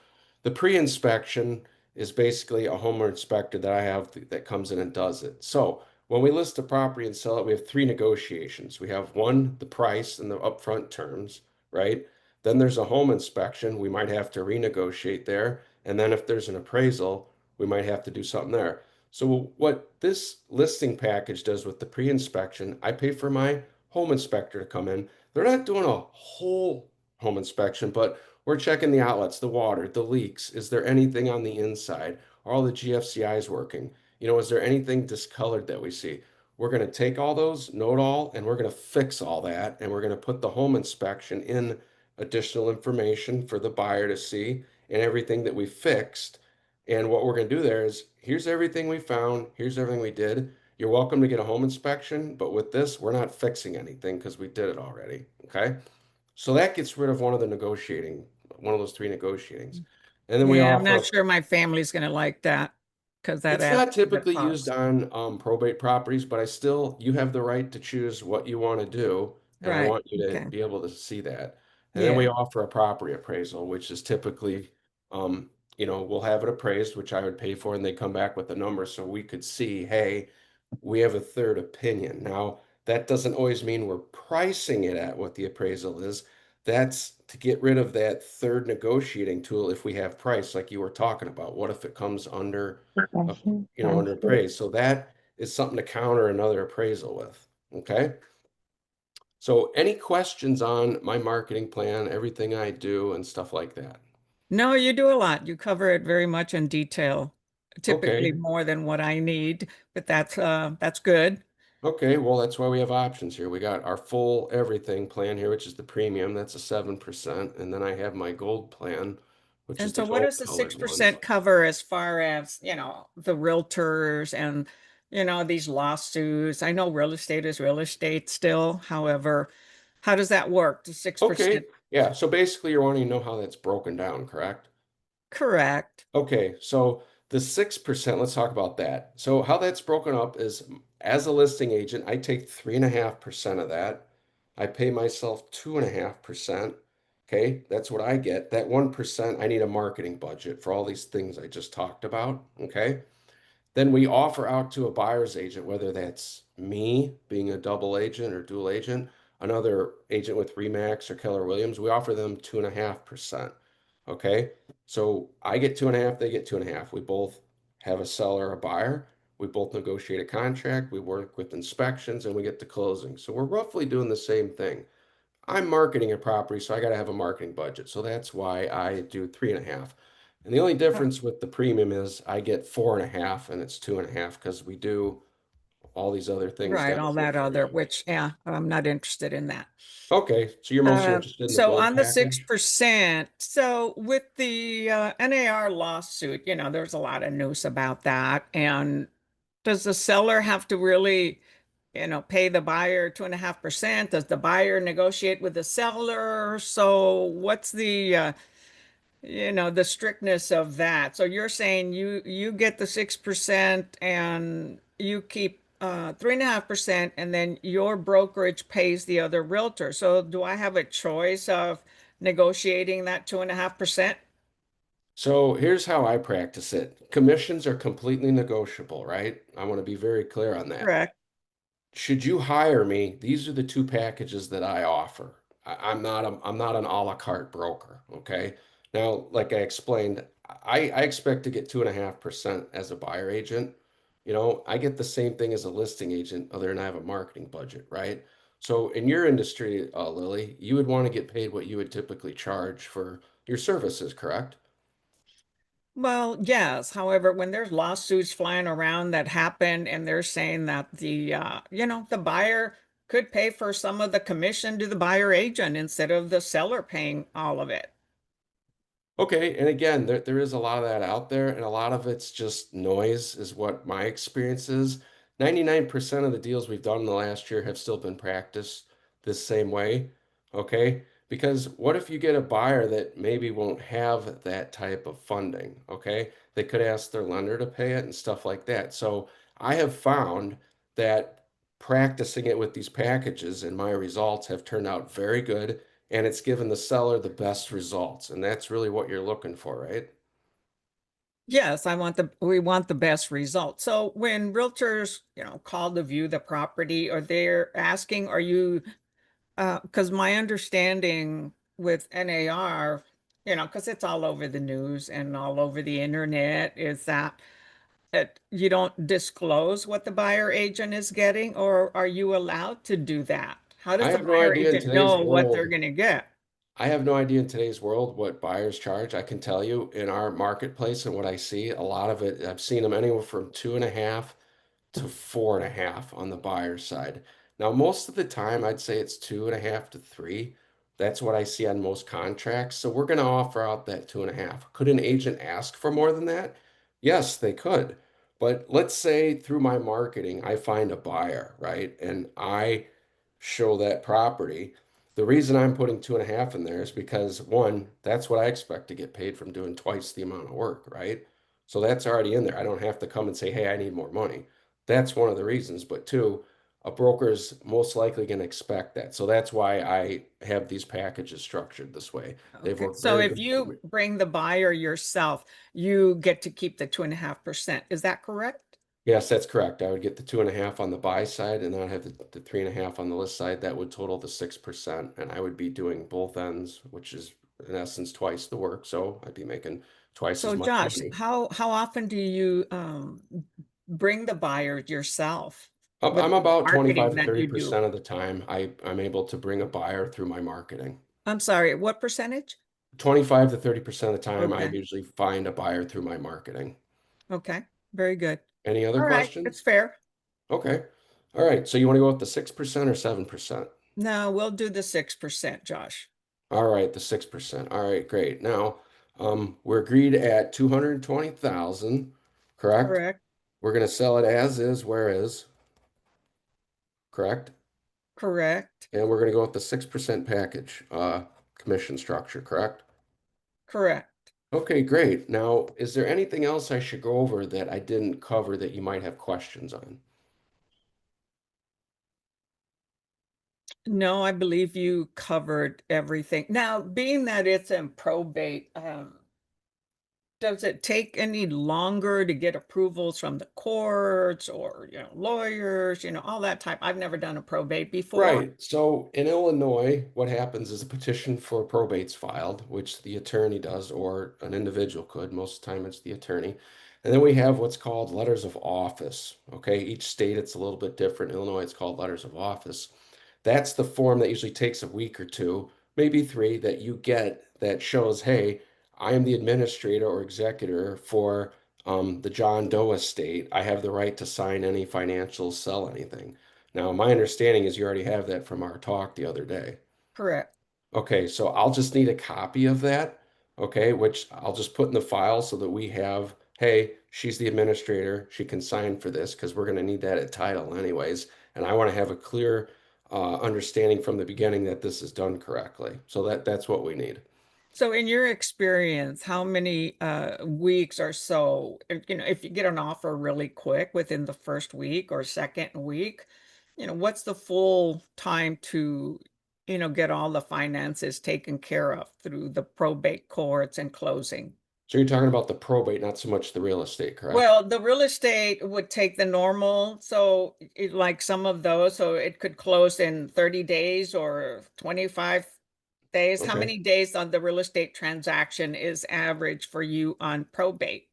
The pre-inspection is basically a home inspector that I have that comes in and does it. So when we list a property and sell it, we have three negotiations. We have one, the price and the upfront terms, right? Then there's a home inspection. We might have to renegotiate there. And then if there's an appraisal, we might have to do something there. So what this listing package does with the pre-inspection, I pay for my home inspector to come in. They're not doing a whole home inspection, but we're checking the outlets, the water, the leaks. Is there anything on the inside? Are all the GFCIs working? Is there anything discolored that we see? We're going to take all those, note all, and we're going to fix all that. And we're going to put the home inspection in additional information for the buyer to see and everything that we fixed. And what we're going to do there is here's everything we found, here's everything we did. You're welcome to get a home inspection, but with this, we're not fixing anything because we did it already. Okay. So that gets rid of one of those three negotiatings. And then we Yeah, I'm not offer, sure my family's going to like that because that it's adds not to the typically used cost. on probate properties, but you have the right to choose what you want to do. And I Right. want you to Okay. be able to see that. And then we Yeah. offer a property appraisal, which is typically, we'll have it appraised, which I would pay for, and they come back with a number so we could see, hey, we have a third opinion. Now, that doesn't always mean we're pricing it at what the appraisal is. That's to get rid of that third negotiating tool if we have price, like you were talking about. What if it comes under, under appraised? So that is something to counter another appraisal with. Okay. So any questions on my marketing plan, everything I do and stuff like that? No, you do a lot. You cover it very much in detail, typically Okay. more than what I need, but that's good. Okay, well, that's why we have options here. We got our full everything plan here, which is the premium. That's a 7%. And then I have my gold plan, which is And the so what gold does the colored ones. 6% cover as far as, the realtors and, these lawsuits? I know real estate is real estate still. However, how does that work? The 6%? Okay, yeah. So basically, you're wanting to know how that's broken down, correct? Correct. Okay, so the 6%, let's talk about that. So how that's broken up is as a listing agent, I take 3.5% of that. I pay myself 2.5%. Okay, that's what I get. That 1%, I need a marketing budget for all these things I just talked about. Okay. Then we offer out to a buyer's agent, whether that's me being a double agent or dual agent, another agent with Remax or Keller Williams, we offer them 2.5%. Okay. So I get 2.5, they get 2.5. We both have a seller, a buyer. We both negotiate a contract. We work with inspections and we get to closing. So we're roughly doing the same thing. I'm marketing a property, so I got to have a marketing budget. So that's why I do 3.5. And the only Uh, difference with the premium is I get 4.5 and it's 2.5 because we do all these other things Right, down all here that for other, you. which, yeah, I'm not interested in that. Okay, so you're mostly interested in the So gold on the six package? percent, so with the NAR lawsuit, there's a lot of news about that. And does the seller have to really, pay the buyer 2.5%? Does the buyer negotiate with the seller? So what's the strictness of that? So you're saying you get the 6% and you keep 3.5%, and then your brokerage pays the other realtor. So do I have a choice of negotiating that 2.5%? So here's how I practice it. Commissions are completely negotiable, right? I want to be very clear on that. Correct. Should you hire me, these are the two packages that I offer. I'm not an a la carte broker. Okay. Now, like I explained, I expect to get 2.5% as a buyer agent. I get the same thing as a listing agent, other than I have a marketing budget, right? So in your industry, Lily, you would want to get paid what you would typically charge for your services, correct? Well, yes. However, when there's lawsuits flying around that happen and they're saying that the buyer could pay for some of the commission to the buyer agent instead of the seller paying all of it. Okay, and again, there is a lot of that out there, and a lot of it's just noise, is what my experience is. 99% of the deals we've done in the last year have still been practiced this same way. Okay, because what if you get a buyer that maybe won't have that type of funding? Okay, they could ask their lender to pay it and stuff like that. So I have found that practicing it with these packages and my results have turned out very good, and it's given the seller the best results. And that's really what you're looking for, right? Yes, we want the best result. So when realtors, call to view the property, or they're asking, are you, because my understanding with NAR, because it's all over the news and all over the internet, is that you don't disclose what the buyer agent is getting, or are you allowed to do that? How does I the have no buyer idea in agent today's know what they're world. going to get? I have no idea in today's world what buyers charge. I can tell you in our marketplace and what I see, a lot of it, I've seen them anywhere from 2.5 to 4.5 on the buyer side. Now, most of the time, I'd say it's 2.5 to 3. That's what I see on most contracts. So we're going to offer out that 2.5. Could an agent ask for more than that? Yes, they could. But let's say through my marketing, I find a buyer, right? And I show that property. The reason I'm putting 2.5 in there is because one, that's what I expect to get paid from doing twice the amount of work, right? So that's already in there. I don't have to come and say, hey, I need more money. That's one of the reasons. But two, a broker is most likely going to expect that. So that's why I have these packages structured this way. They've Okay. worked So very if good for you me. bring the buyer yourself, you get to keep the 2.5%. Is that correct? Yes, that's correct. I would get the 2.5 on the buy side and then I'd have the 3.5 on the list side. That would total the 6%. And I would be doing both ends, which is in essence twice the work. So I'd be making twice as So much Josh, money. how often do you bring the buyer yourself with I'm the about 25 marketing to that you do? 30% of the time I'm able to bring a buyer through my marketing. I'm sorry, what percentage? 25 to 30% of the time I Okay. usually find a buyer through my marketing. Okay. Very good. Any other All right. It's questions? fair. Okay. All right. So you want to go with the 6% or 7%? No, we'll do the 6%, Josh. All right, the 6%. All right, great. Now, we're agreed at 220,000, correct? Correct. We're going to sell it as is, where is, correct? Correct. And we're going to go with the 6% package, commission structure, correct? Correct. Okay, great. Now, is there anything else I should go over that I didn't cover that you might have questions on? No, I believe you covered everything. Now, being that it's in probate, does it take any longer to get approvals from the courts or, lawyers, all that type? I've never done a probate before. Right. So in Illinois, what happens is a petition for probate's filed, which the attorney does, or an individual could. Most of the time, it's the attorney. And then we have what's called letters of office. Okay. Each state, it's a little bit different. Illinois, it's called letters of office. That's the form that usually takes a week or two, maybe three, that you get that shows, hey, I am the administrator or executor for the John Doe estate. I have the right to sign any financials, sell anything. Now, my understanding is you already have that from our talk the other day. Correct. Okay, so I'll just need a copy of that, okay, which I'll just put in the file so that we have, hey, she's the administrator, she can sign for this because we're going to need that at title anyways. And I want to have a clear understanding from the beginning that this is done correctly. So that's what we need. So in your experience, how many weeks or so, if you get an offer really quick within the first week or second week, what's the full time to, get all the finances taken care of through the probate courts and closing? So you're talking about the probate, not so much the real estate, correct? Well, the real estate would take the normal, so like some of those, so it could close in 30 days or 25 days. How Okay. many days on the real estate transaction is average for you on probate?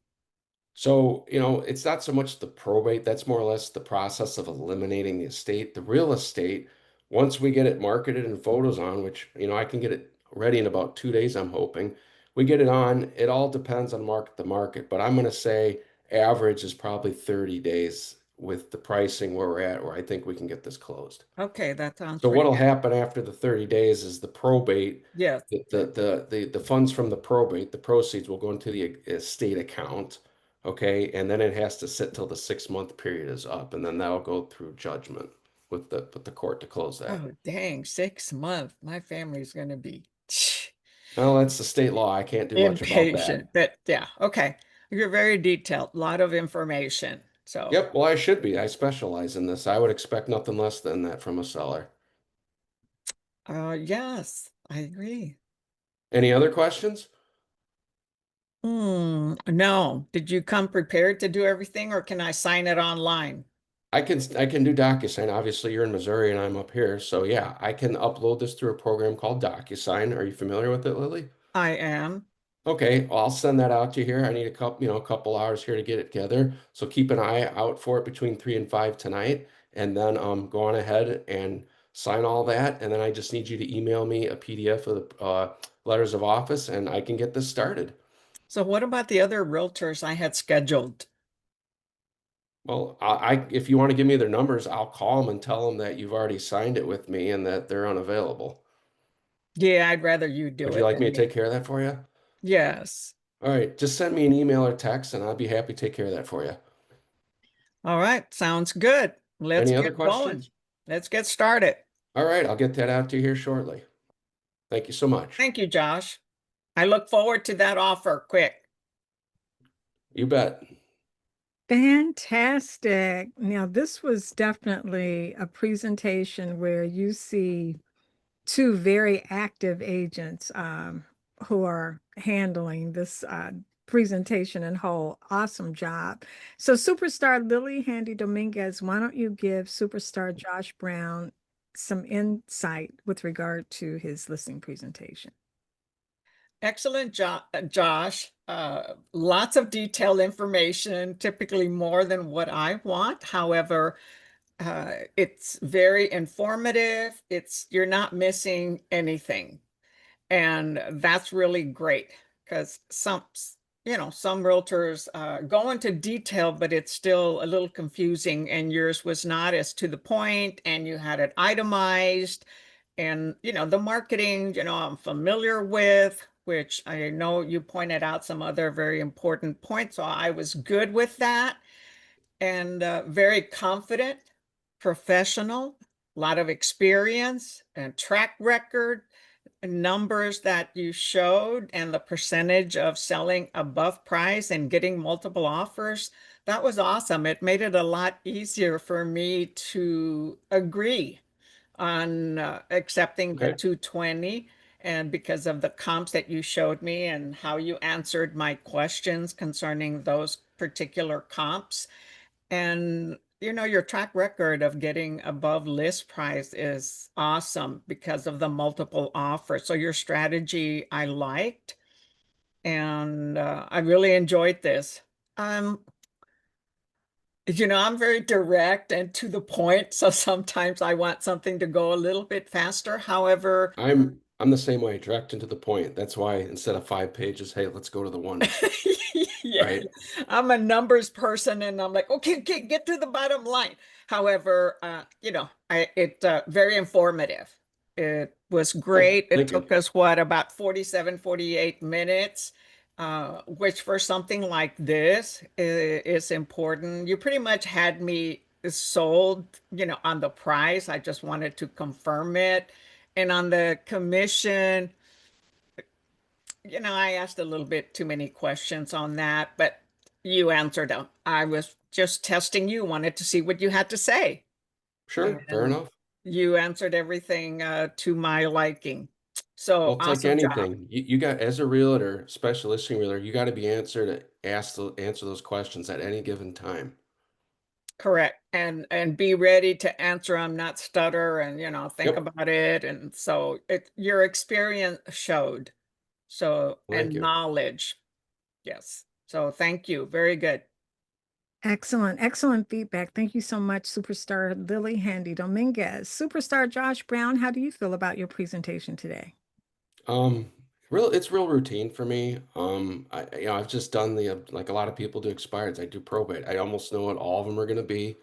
So, it's not so much the probate, that's more or less the process of eliminating the estate. The real estate, once we get it marketed and photos on, which, I can get it ready in about 2 days, I'm hoping. We get it on, it all depends on market to market, but I'm going to say average is probably 30 days with the pricing where we're at, where I think we can get this closed. Okay, that sounds So pretty what'll good. happen after the 30 days is the probate, Yes. the funds from the probate, the proceeds will go into the estate account, okay? And then it has to sit till the 6 month period is up, and then that'll go through judgment with the court to close that. Oh, dang, 6 months. My family's gonna be Well, that's the state law. I can't do much about that. impatient. But yeah, okay. You're very detailed, a lot of information. So, Yep, well, I should be. I specialize in this. I would expect nothing less than that from a seller. yes, I agree. Any other questions? No. Did you come prepared to do everything, or can I sign it online? I can do DocuSign. Obviously, you're in Missouri and I'm up here, so yeah, I can upload this through a program called DocuSign. Are you familiar with it, Lily? I am. Okay, well, I'll send that out to you here. I need a couple hours here to get it together. So keep an eye out for it between 3 and 5 tonight, and then go on ahead and sign all that. And then I just need you to email me a PDF of the letters of office, and I can get this started. So what about the other realtors I had scheduled? Well, if you want to give me their numbers, I'll call them and tell them that you've already signed it with me and that they're unavailable. Yeah, I'd rather you Would do you it like me than to take me. care of that for you? Yes. All right, just send me an email or text, and I'll be happy to take care of that for you. All right, sounds good. Let's Any other get going. questions? Let's get started. All right, I'll get that out to you here shortly. Thank you so much. Thank you, Josh. I look forward to that offer quick. You bet. Fantastic. Now, this was definitely a presentation where you see two very active agents who are handling this presentation and whole. Awesome job. So, Superstar Lily Handy Dominguez, why don't you give Superstar Josh Brown some insight with regard to his listing presentation? Excellent job, Josh. Lots of detailed information, typically more than what I want. However, it's very informative. You're not missing anything. And that's really great because some realtors go into detail, but it's still a little confusing. And yours was not as to the point, and you had it itemized. And the marketing, I'm familiar with, which I know you pointed out some other very important points. So I was good with that and very confident, professional, a lot of experience and track record numbers that you showed and the percentage of selling above price and getting multiple offers. That was awesome. It made it a lot easier for me to agree on accepting the Okay. 220, and because of the comps that you showed me and how you answered my questions concerning those particular comps. And your track record of getting above list price is awesome because of the multiple offers. So your strategy I liked, and I really enjoyed this. Um, I'm very direct and to the point, so sometimes I want something to go a little bit faster. However, I'm the same way, direct and to the point. That's why instead of 5 pages, hey, let's go to the one, yeah, right? I'm a numbers person and I'm like, okay, okay, get to the bottom line. However, it very informative. It was Oh, great. It thank you. took us what about 47, 48 minutes, which for something like this is important. You pretty much had me sold, on the price. I just wanted to confirm it. And on the commission, I asked a little bit too many questions on that, but you answered them. I was just testing you, wanted to see what you had to say. Sure, fair And enough. you answered everything to my liking. So Well, it's like awesome job. anything. You got as a realtor, special listing realtor, you got to be answered to answer those questions at any given time. Correct. And be ready to answer them, not stutter and think Yep. about it. And so your experience showed. So Well, thank and you. knowledge. Yes. So thank you. Very good. Excellent, excellent feedback. Thank you so much, Superstar Lily Handy Dominguez. Superstar Josh Brown, how do you feel about your presentation today? Um, it's real routine for me. I've just done the like a lot of people do expireds. I do probate. I almost know what all of them are going to be.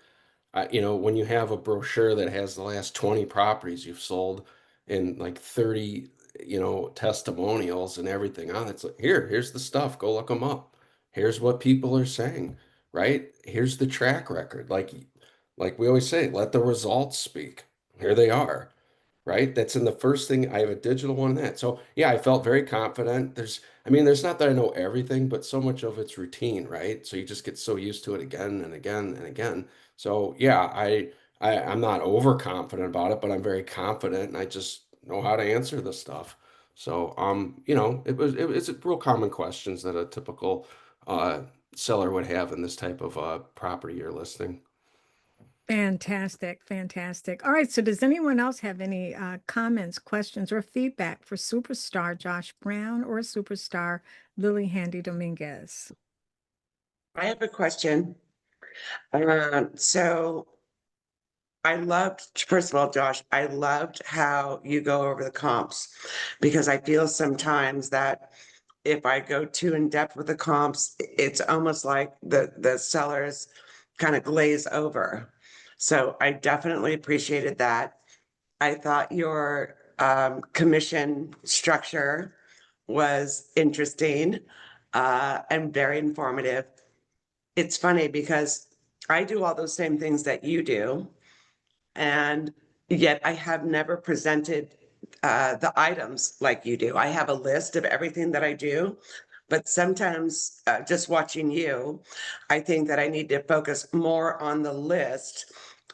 When you have a brochure that has the last 20 properties you've sold and like 30, testimonials and everything on it, it's like, here's the stuff. Go look them up. Here's what people are saying, right? Here's the track record. Like we always say, let the results speak. Here they are, right? That's in the first thing. I have a digital one in that. So yeah, I felt very confident. There's not that I know everything, but so much of it's routine, right? So you just get so used to it again and again and again. So yeah, I'm not overconfident about it, but I'm very confident and I just know how to answer the stuff. So it's real common questions that a typical uh seller would have in this type of property you're listing. Fantastic, fantastic. All right, so does anyone else have any comments, questions, or feedback for Superstar Josh Brown or Superstar Lily Handy Dominguez? I have a question. So I loved, first of all, Josh, I loved how you go over the comps because I feel sometimes that if I go too in depth with the comps, it's almost like the sellers kind of glaze over. So I definitely appreciated that. I thought your commission structure was interesting and very informative. It's funny because I do all those same things that you do, and yet I have never presented the items like you do. I have a list of everything that I do, but sometimes just watching you, I think that I need to focus more on the list.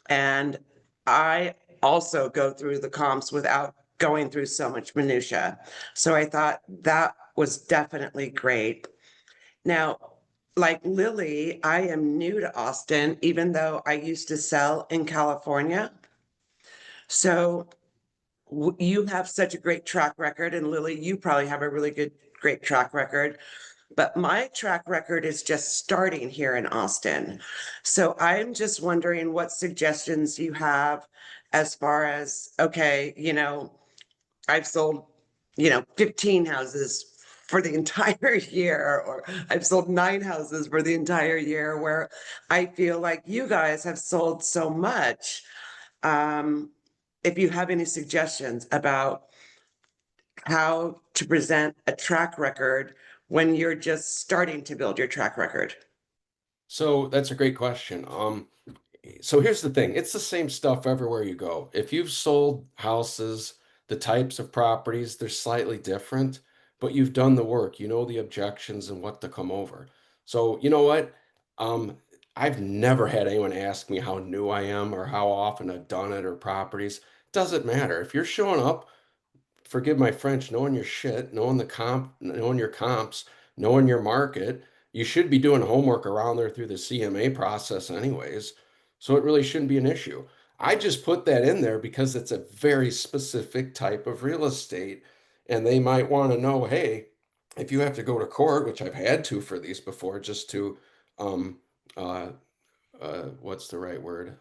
And I also go through the comps without going through so much minutia. So I thought that was definitely great. Now, like Lily, I am new to Austin, even though I used to sell in California. So you have such a great track record, and Lily, you probably have a really great track record. But my track record is just starting here in Austin. So I'm just wondering what suggestions you have as far as, okay, I've sold, 15 houses for the entire year, or I've sold 9 houses for the entire year, where I feel like you guys have sold so much. Um, if you have any suggestions about how to present a track record when you're just starting to build your track record. So that's a great question. So here's the thing, it's the same stuff everywhere you go. If you've sold houses, the types of properties, they're slightly different, but you've done the work, you know the objections and what to come over. So you know what? Um, I've never had anyone ask me how new I am or how often I've done it or properties. Doesn't matter. If you're showing up, forgive my French, knowing your shit, knowing your comps, knowing your market, you should be doing homework around there through the CMA process anyways. So it really shouldn't be an issue. I just put that in there because it's a very specific type of real estate. And they might want to know, hey, if you have to go to court, which I've had to for these before, just to um, uh, what's the right word?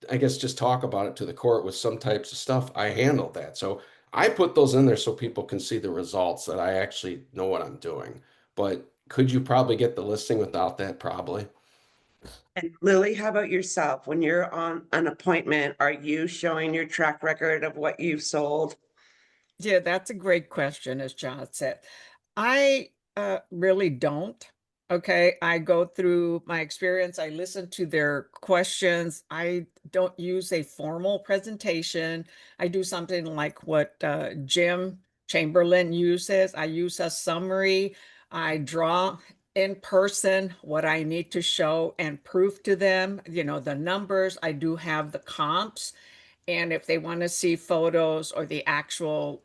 I guess just talk about it to the court with some types of stuff. I handled that. So I put those in there so people can see the results that I actually know what I'm doing. But could you probably get the listing without that? Probably. And Lily, how about yourself? When you're on an appointment, are you showing your track record of what you've sold? Yeah, that's a great question, as John said. I really don't. Okay, I go through my experience. I listen to their questions. I don't use a formal presentation. I do something like what Jim Chamberlain uses. I use a summary. I draw in person what I need to show and prove to them, the numbers. I do have the comps. And if they want to see photos or the actual,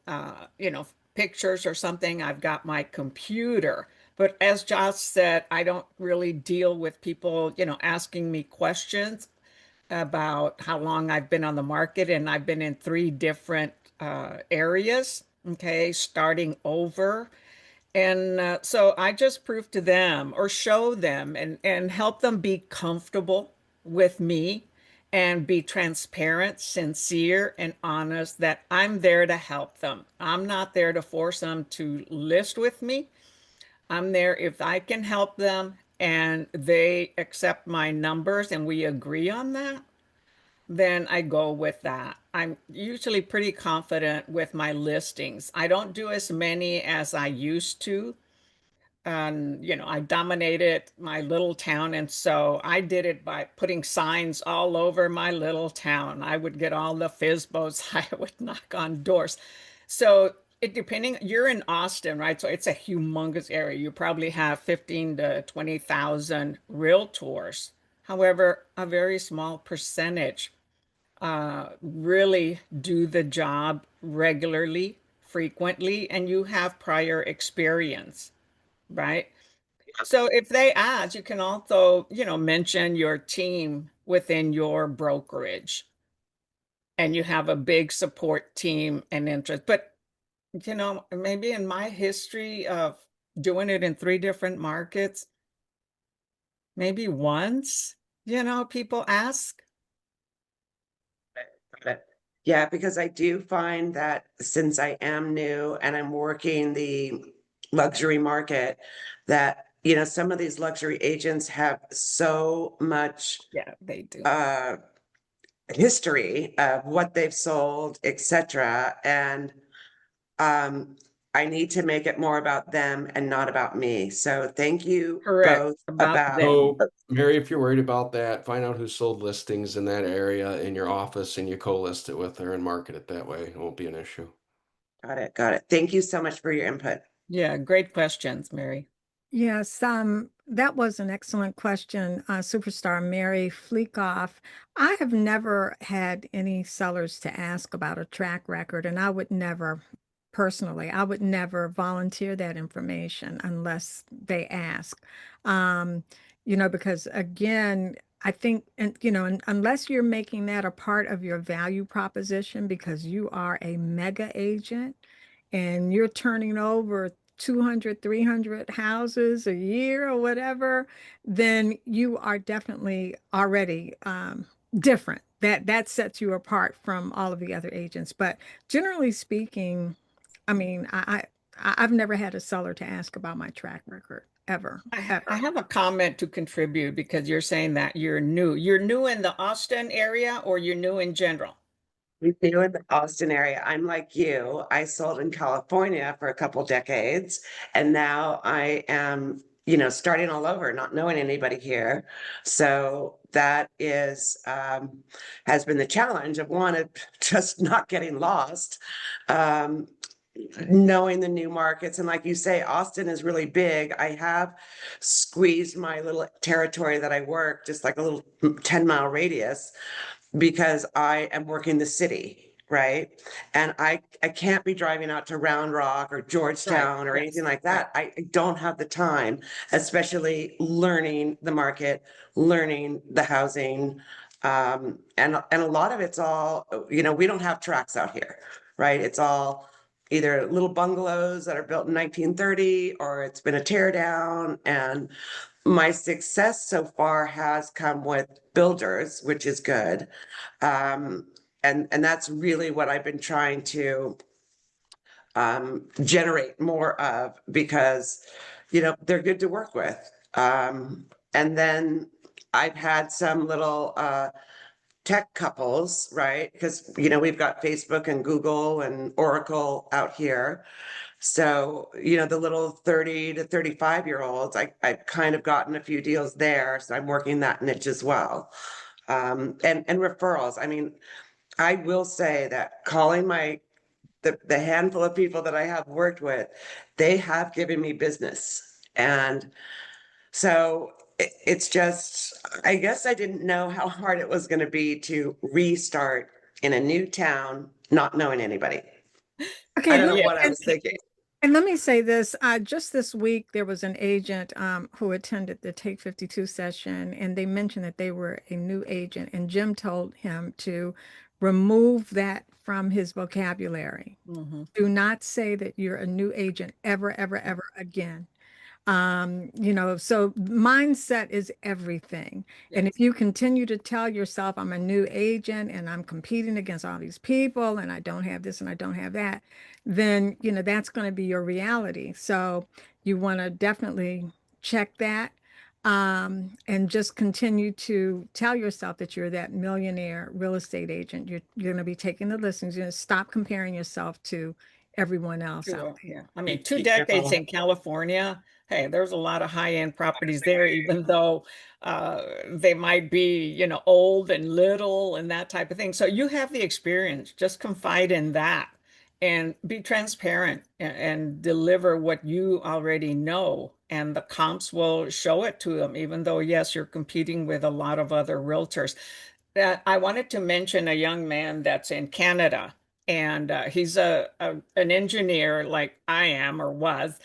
pictures or something, I've got my computer. But as Josh said, I don't really deal with people, asking me questions about how long I've been on the market. And I've been in three different areas, okay, starting over. And so I just prove to them or show them and help them be comfortable with me and be transparent, sincere, and honest that I'm there to help them. I'm not there to force them to list with me. I'm there if I can help them and they accept my numbers and we agree on that, then I go with that. I'm usually pretty confident with my listings. I don't do as many as I used to, and I dominated my little town, and so I did it by putting signs all over my little town. I would get all the FISBOs. I would knock on doors. So it depending, you're in Austin, right? So it's a humongous area. You probably have 15 to 20,000 realtors. However, a very small percentage really do the job regularly, frequently, and you have prior experience, right? So if they ask, you can also, mention your team within your brokerage and you have a big support team and interest. But, maybe in my history of doing it in three different markets, maybe once, people ask. Got it. Yeah, because I do find that since I am new and I'm working the luxury market, that, some of these luxury agents have so much Yeah, they do. uh history of what they've sold, etc. And um I need to make it more about them and not about me. So thank you Correct. both About about them. So, Mary, if you're worried about that, find out who sold listings in that area in your office and you co-list it with her and market it that way. It won't be an issue. got it, got it. Thank you so much for your input. Yeah, great questions, Mary. Yes, that was an excellent question, superstar Mary Fleekoff. I have never had any sellers to ask about a track record, and I would never, personally, I would never volunteer that information unless they ask. Um, because again, I think, and unless you're making that a part of your value proposition because you are a mega agent and you're turning over 200, 300 houses a year or whatever, then you are definitely already different. That sets you apart from all of the other agents. But generally speaking, I mean, I've never had a seller to ask about my track record ever, I ever. have a comment to contribute because you're saying that you're new. You're new in the Austin area or you're new in general? We do in the Austin area. I'm like you. I sold in California for a couple decades, and now I am, starting all over, not knowing anybody here. So that is has been the challenge of one of just not getting lost. Um, knowing the new markets. And like you say, Austin is really big. I have squeezed my little territory that I work, just like a little 10-mile radius because I am working the city, right? And I can't be driving out to Round Rock or Right. Georgetown or anything Yes. like Right. that. I don't have the time, especially learning the market, learning the housing. And a lot of it's all, we don't have tracks out here, right? It's all either little bungalows that are built in 1930 or it's been a tear down. And my success so far has come with builders, which is good. Um, and that's really what I've been trying to generate more of because, they're good to work with. And then I've had some little tech couples, right? Because, we've got Facebook and Google and Oracle out here. So, the little 30 to 35-year-olds, I've kind of gotten a few deals there. So I'm working that niche as well. And referrals. I mean, I will say that calling the handful of people that I have worked with, they have given me business. And so it's just, I guess I didn't know how hard it was going to be to restart in a new town, not knowing anybody. I Okay, don't let know me, Yeah. what I was thinking. and let me say this. Just this week, there was an agent who attended the Take 52 session, and they mentioned that they were a new agent, and Jim told him to remove that from his vocabulary. Mhm. Do not say that you're a new agent ever, ever, ever again. So mindset is everything. And if Yes. you continue to tell yourself, I'm a new agent and I'm competing against all these people and I don't have this and I don't have that, then, that's going to be your reality. So you want to definitely check that. And just continue to tell yourself that you're that millionaire real estate agent. You're going to be taking the listings. You're going to stop comparing yourself to everyone else out Sure, there. yeah. I mean, Keep, two keep your decades mouth. in California, hey, there's a lot of high-end properties there, even though they might be, old and little and that type of thing. So you have the experience. Just confide in that and be transparent and deliver what you already know. And the comps will show it to them, even though, yes, you're competing with a lot of other realtors. That I wanted to mention a young man that's in Canada, and he's an engineer like I am or was.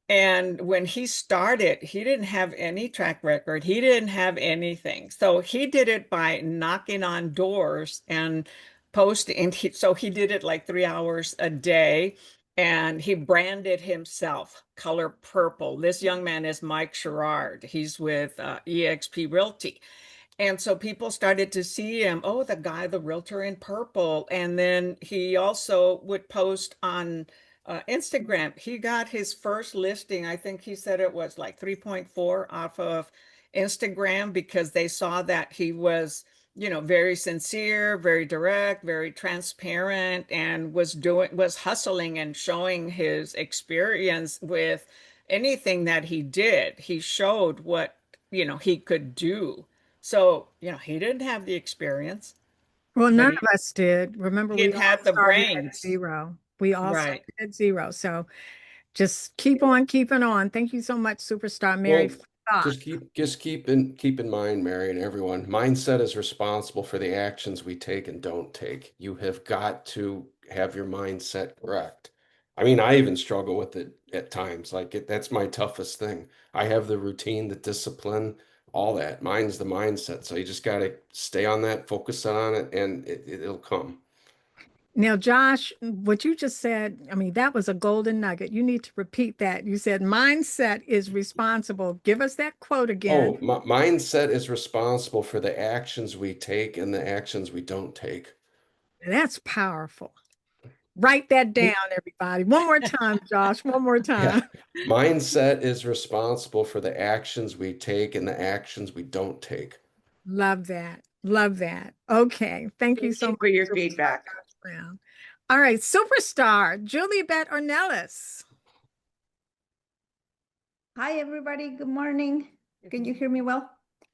And when he started, he didn't have any track record. He didn't have anything. So he did it by knocking on doors and posting. So he did it like 3 hours a day. And he branded himself color purple. This young man is Mike Sherrard. He's with EXP Realty. And so people started to see him, oh, the guy, the realtor in purple. And then he also would post on Instagram. He got his first listing. I think he said it was like 3.4 off of Instagram because they saw that he was, very sincere, very direct, very transparent, and was hustling and showing his experience with anything that he did. He showed what, he could do. So, he didn't have the experience, Well, but none he, of us did. Remember, he we had all had the started at brains. zero. We all Right. started at zero. So just keep on keeping on. Thank you so much, Superstar Mary, Well, for the thought. just keep in mind, Mary and everyone, mindset is responsible for the actions we take and don't take. You have got to have your mindset correct. I mean, I even struggle with it at times. That's my toughest thing. I have the routine, the discipline, all that. Mine's the mindset. So you just got to stay on that, focus on it, and it'll come. Now, Josh, what you just said, I mean, that was a golden nugget. You need to repeat that. You said mindset is responsible. Give us that quote again. Oh, mindset is responsible for the actions we take and the actions we don't take. That's powerful. Write that down, everybody. One more time, Josh. One more Yeah. time. Mindset is responsible for the actions we take and the actions we don't take. Love that. Love that. Okay. Thank you Thank so you much, for your Superstar feedback. Josh Brown. All right, Superstar Juliet Ornelas. Hi, everybody. Good morning. Can you hear me well?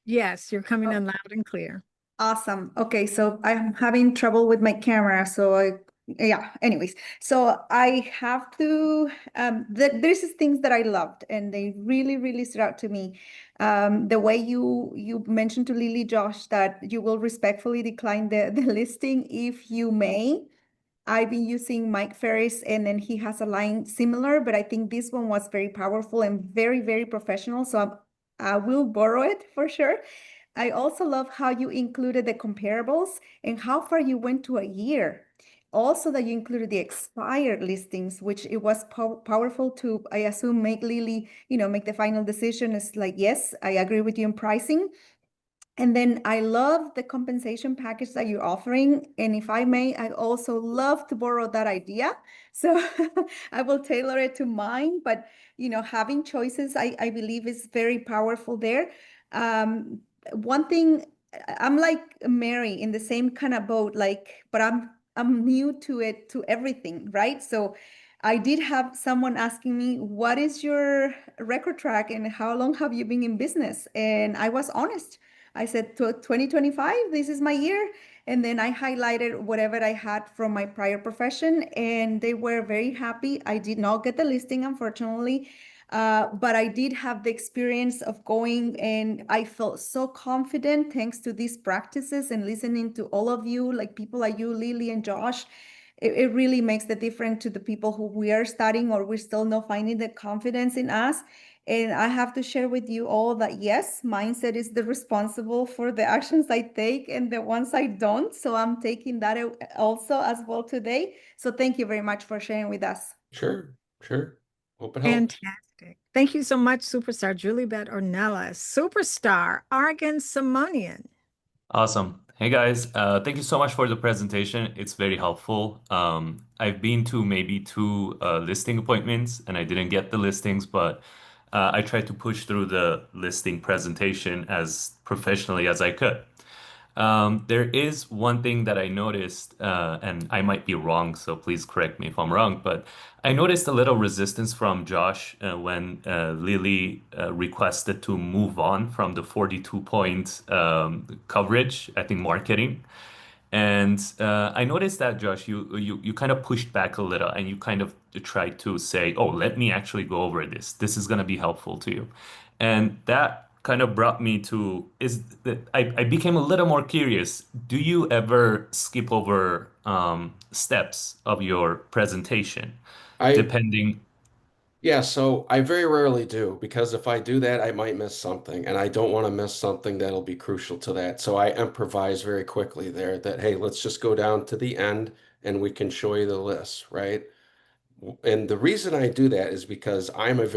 Yes, you're coming Oh, in loud and clear. awesome. Okay, so I'm having trouble with my camera, so yeah, anyways. So I have to, there's these things that I loved and they really, really stood out to me. The way you mentioned to Lily, Josh, that you will respectfully decline the listing if you may. I've been using Mike Ferris and then he has a line similar, but I think this one was very powerful and very, very professional. So I will borrow it for sure. I also love how you included the comparables and how far you went to a year. also that you included the expired listings, which it was powerful to, I assume, make Lily, make the final decision. It's like, yes, I agree with you in pricing. And then I love the compensation package that you're offering. And if I may, I also love to borrow that idea. So I will tailor it to mine. But, having choices, I believe is very powerful there. One thing, I'm like Mary in the same kind of boat, but I'm new to it, to everything, right? So I did have someone asking me, what is your record track and how long have you been in business? And I was honest. I said, 2025, this is my year. And then I highlighted whatever I had from my prior profession, and they were very happy. I did not get the listing, unfortunately, but I did have the experience of going, and I felt so confident thanks to these practices and listening to all of you, like people like you, Lily and Josh. It really makes the difference to the people who we are studying or we're still not finding the confidence in us. And I have to share with you all that yes, mindset is the responsible for the actions I take and the ones I don't. So I'm taking that also as well today. So thank you very much for sharing with us. Sure, sure. Hope it helps. Fantastic. Thank you so much, Superstar Julibet Ornelas. Superstar Argan Simonian. Awesome. Hey guys, thank you so much for the presentation. It's very helpful. I've been to maybe two listing appointments and I didn't get the listings, but I tried to push through the listing presentation as professionally as I could. There is one thing that I noticed, and I might be wrong, so please correct me if I'm wrong, but I noticed a little resistance from Josh when Lily requested to move on from the 42 point coverage, I think marketing. And I noticed that Josh, you kind of pushed back a little, and you kind of tried to say, "Oh, let me actually go over this. This is going to be helpful to you," and that kind of brought me to is that I became a little more curious. Do you ever skip over steps of your presentation, I depending? Yeah, so I very rarely do because if I do that, I might miss something, and I don't want to miss something that'll be crucial to that. So I improvise very quickly there that, hey, let's just go down to the end and we can show you the list, right? And the reason I do that is because I'm a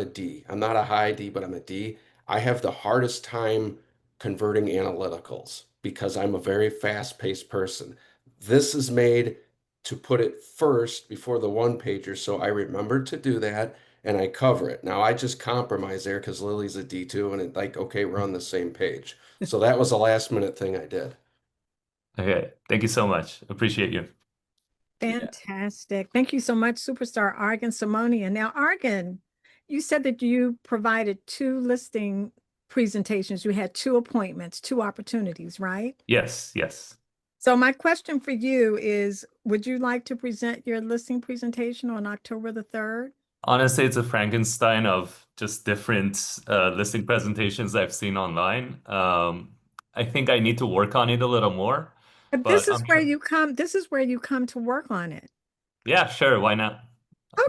D. I'm not a high D, but I'm a D. I have the hardest time converting analyticals because I'm a very fast-paced person. This is made to put it first before the one pager, so I remembered to do that and I cover it. Now I just compromise there because Lily's a D2 and it like, okay, we're on the same page. So that was a last minute thing I did. Okay, thank you so much. Appreciate you. Yeah. Fantastic. Thank you so much, Superstar Argan Simonian. Now, Argan, you said that you provided two listing presentations. You had two appointments, two opportunities, right? Yes, yes. So my question for you is, would you like to present your listing presentation on October the 3rd? Honestly, it's a Frankenstein of just different listing presentations I've seen online. I think I need to work on it a little more, But but I'm sure. this is where you come to work on it. Yeah, sure. Why not?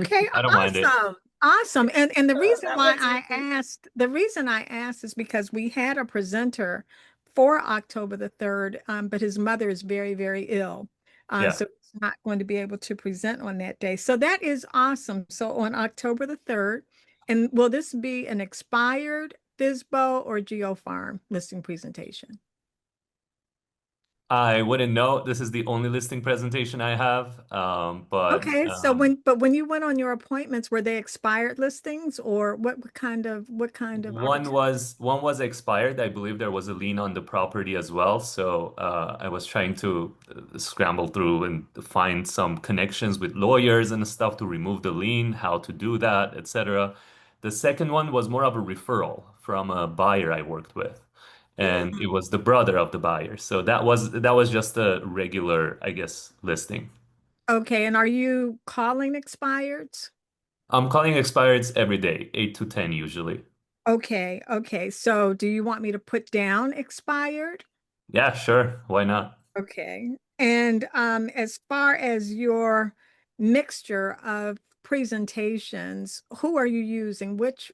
Okay, I don't mind it. awesome. Awesome. And That was easy. the reason I asked is because we had a presenter for October the 3rd, but his mother is very, very ill. Yeah. So he's not going to be able to present on that day. So that is awesome. So on October the 3rd, and will this be an expired FISBO or GeoFarm listing presentation? I wouldn't know. This is the only listing presentation I have. Okay, so when you went on your appointments, were they expired listings or what kind of opportunity? one was expired. I believe there was a lien on the property as well. So I was trying to scramble through and find some connections with lawyers and stuff to remove the lien, how to do that, etc. The second one was more of a referral from a buyer I worked with, and it was the brother of the buyer. So that was just a regular, I guess, listing. Okay, and are you calling expireds? I'm calling expireds every day, 8 to 10 usually. Okay, okay. So do you want me to put down expired? Yeah, sure. Why not? Okay. And as far as your mixture of presentations, who are you using? Which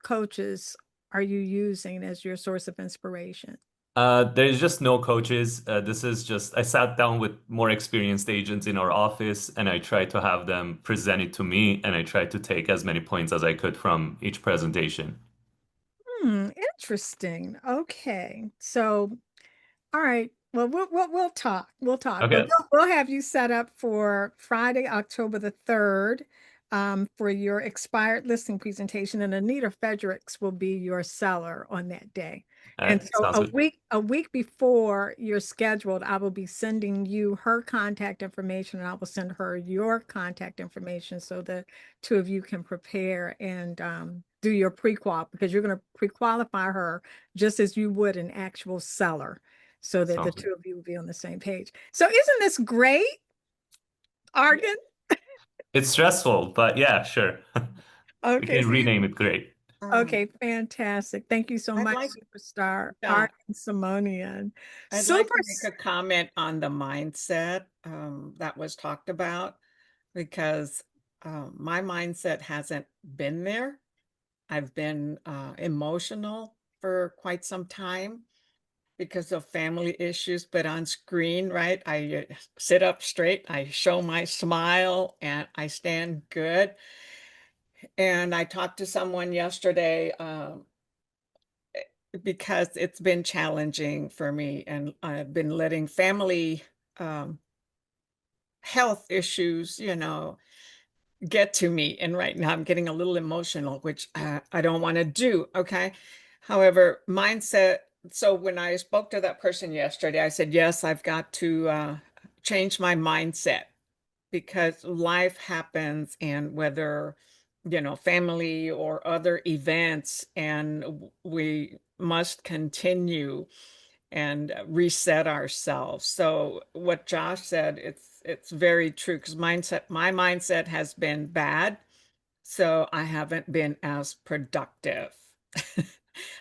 coaches are you using as your source of inspiration? There's just no coaches. This is just, I sat down with more experienced agents in our office and I tried to have them present it to me and I tried to take as many points as I could from each presentation. Interesting. Okay. So, all right. Well, we'll talk. We'll talk, but Okay, we'll have you set up for Friday, October the 3rd, for your expired listing presentation, and Anita Fredericks will be your seller on that day. And so sounds good. a week before you're scheduled, I will be sending you her contact information, and I will send her your contact information so the two of you can prepare and do your pre-qual, because you're going to pre-qualify her just as you would an actual seller, so that the Sounds good. two of you will be on the same page. So isn't this great, Argan? It's stressful, but yeah, sure. We Okay, can so rename it great. okay, fantastic. Thank you so I'd much, like, superstar yeah, Argan Simonian. I'd like Super. to make a comment on the mindset that was talked about, because my mindset hasn't been there. I've been emotional for quite some time because of family issues, but on screen, right, I sit up straight, I show my smile, and I stand good. And I talked to someone yesterday because it's been challenging for me, and I've been letting family um, health issues, get to me. And right now I'm getting a little emotional, which I don't want to do. Okay. However, mindset. So when I spoke to that person yesterday, I said, yes, I've got to change my mindset, because life happens, and whether, family or other events, and we must continue and reset ourselves. So what Josh said, it's very true, because my mindset has been bad, so I haven't been as productive.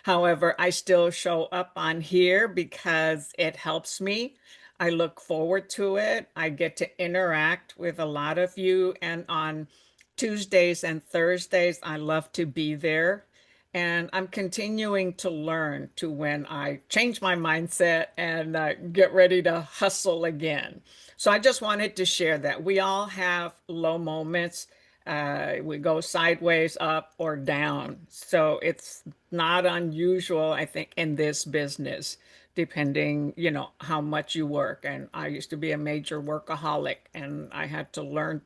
However, I still show up on here because it helps me. I look forward to it. I get to interact with a lot of you. And on Tuesdays and Thursdays, I love to be there. And I'm continuing to learn to when I change my mindset and get ready to hustle again. So I just wanted to share that we all have low moments. We go sideways, up, or down. So it's not unusual, I think, in this business, depending, how much you work. And I used to be a major workaholic, and I had to learn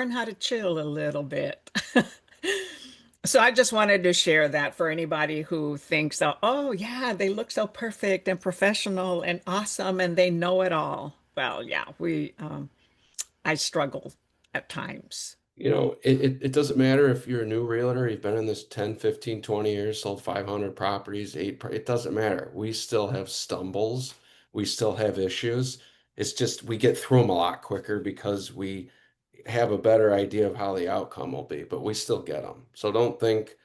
how to chill a little bit. So I just wanted to share that for anybody who thinks, oh yeah, they look so perfect and professional and awesome and they know it all. Well, yeah, I struggle at times. It doesn't matter if you're a new realtor, you've been in this 10, 15, 20 years, sold 500 properties, it doesn't matter. We still have stumbles. We still have issues. It's just we get through them a lot quicker because we have a better idea of how the outcome will be, but we still get them. So don't think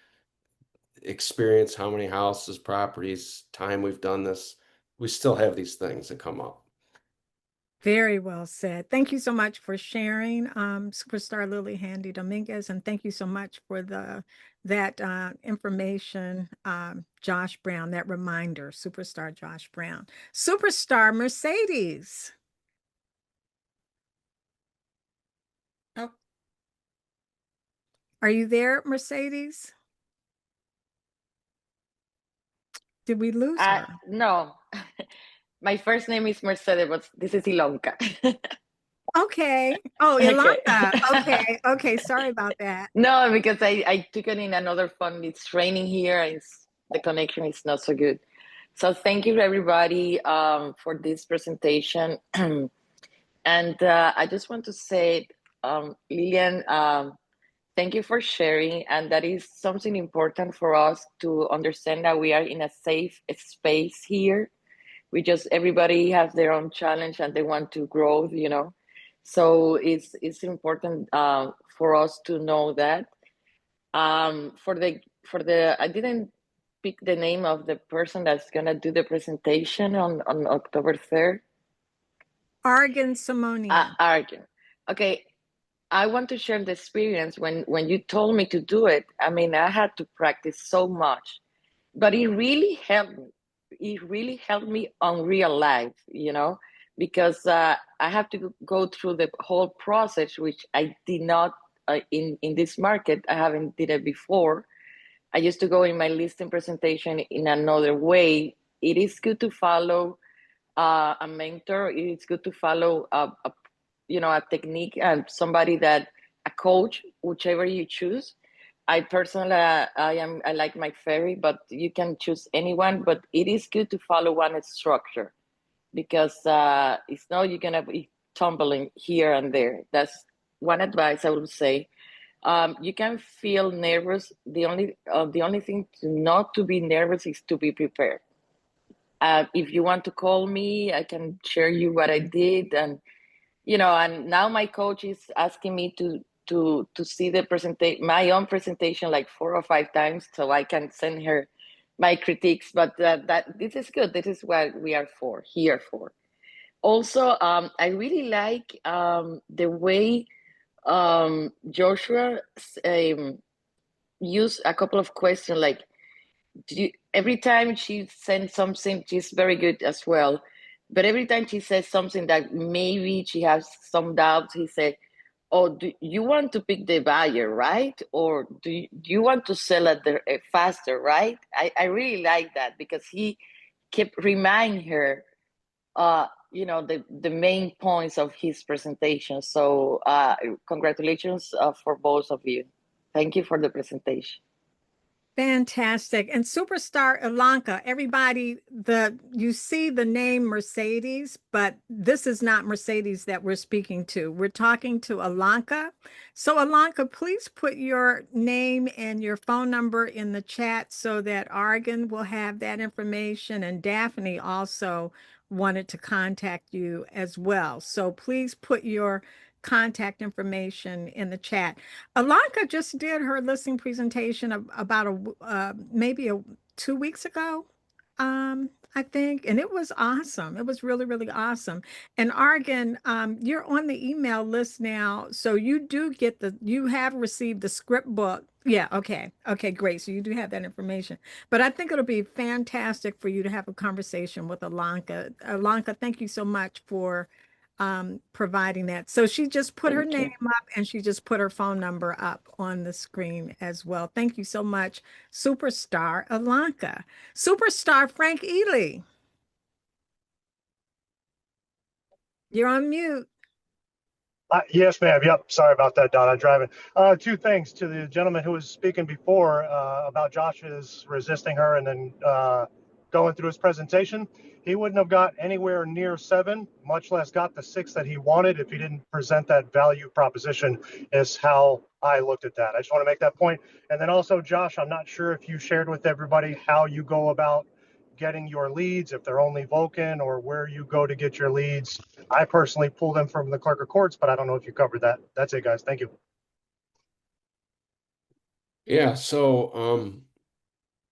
experience, how many houses, properties, time we've done this. We still have these things that come up. Very well said. Thank you so much for sharing, superstar Lily Handy Dominguez, and thank you so much for that information, Josh Brown, that reminder, superstar Josh Brown. Superstar Mercedes, Oh, are you there, Mercedes? Did we lose her? No, my first name is Mercedes, but this is Ilonka. Okay. Oh, Okay. Ilana. Okay. Okay. Sorry about that. No, because I took it in another phone. It's raining here. The connection is not so good. So thank you everybody for this presentation. And I just want to say, Lilian, thank you for sharing. And that is something important for us to understand, that we are in a safe space here. Everybody has their own challenge and they want to grow. So it's important for us to know that. For the I didn't pick the name of the person that's gonna do the presentation on October 3rd. Argan Simonian. Arjun. Okay, I want to share the experience when you told me to do it. I mean, I had to practice so much, but it really helped me. it really helped me on real life, because I have to go through the whole process, which I did not in this market. I haven't did it before. I used to go in my listing presentation in another way. It is good to follow a mentor. It's good to follow a technique and somebody that a coach, whichever you choose. I personally, I like Mike Ferry, but you can choose anyone. But it is good to follow one structure because it's not you're gonna be tumbling here and there. That's one advice I would say. You can feel nervous. The only thing to not to be nervous is to be prepared. If you want to call me, I can share you what I did, and now my coach is asking me to see the presentation, my own presentation, like 4 or 5 times, so I can send her my critiques. But that this is good. This is what we are here for. Also, I really like the way Joshua used a couple of questions like every time she sends something, she's very good as well. But every time she says something that maybe she has some doubts, he said, "Oh, do you want to pick the buyer, right? Or do you want to sell it faster, right?" I really like that because he kept reminding her, the main points of his presentation. So, congratulations for both of you. Thank you for the presentation. Fantastic. And superstar Ilanka, everybody, you see the name Mercedes, but this is not Mercedes that we're speaking to. We're talking to Ilanka. So Ilanka, please put your name and your phone number in the chat so that Argan will have that information, and Daphne also wanted to contact you as well. So please put your contact information in the chat. Alana just did her listing presentation about maybe 2 weeks ago, I think, and it was awesome. It was really, really awesome. And Argan, you're on the email list now, so you have received the script book. Yeah, okay. Okay, great. So you do have that information. But I think it'll be fantastic for you to have a conversation with Alanka. Alanka, thank you so much for providing that. So she just put her Thank name you. up and she just put her phone number up on the screen as well. Thank you so much, superstar Alanka. Superstar Frank Ely, you're on mute. Yes, ma'am. Yep. Sorry about that, Don. I'm driving. Two things to the gentleman who was speaking before about Josh's resisting her and then going through his presentation. He wouldn't have got anywhere near 7, much less got the 6 that he wanted if he didn't present that value proposition, is how I looked at that. I just want to make that point. And then also, Josh, I'm not sure if you shared with everybody how you go about getting your leads, if they're only Vulcan, or where you go to get your leads. I personally pull them from the clerk of courts, but I don't know if you covered that. That's it, guys. Thank you. Yeah, so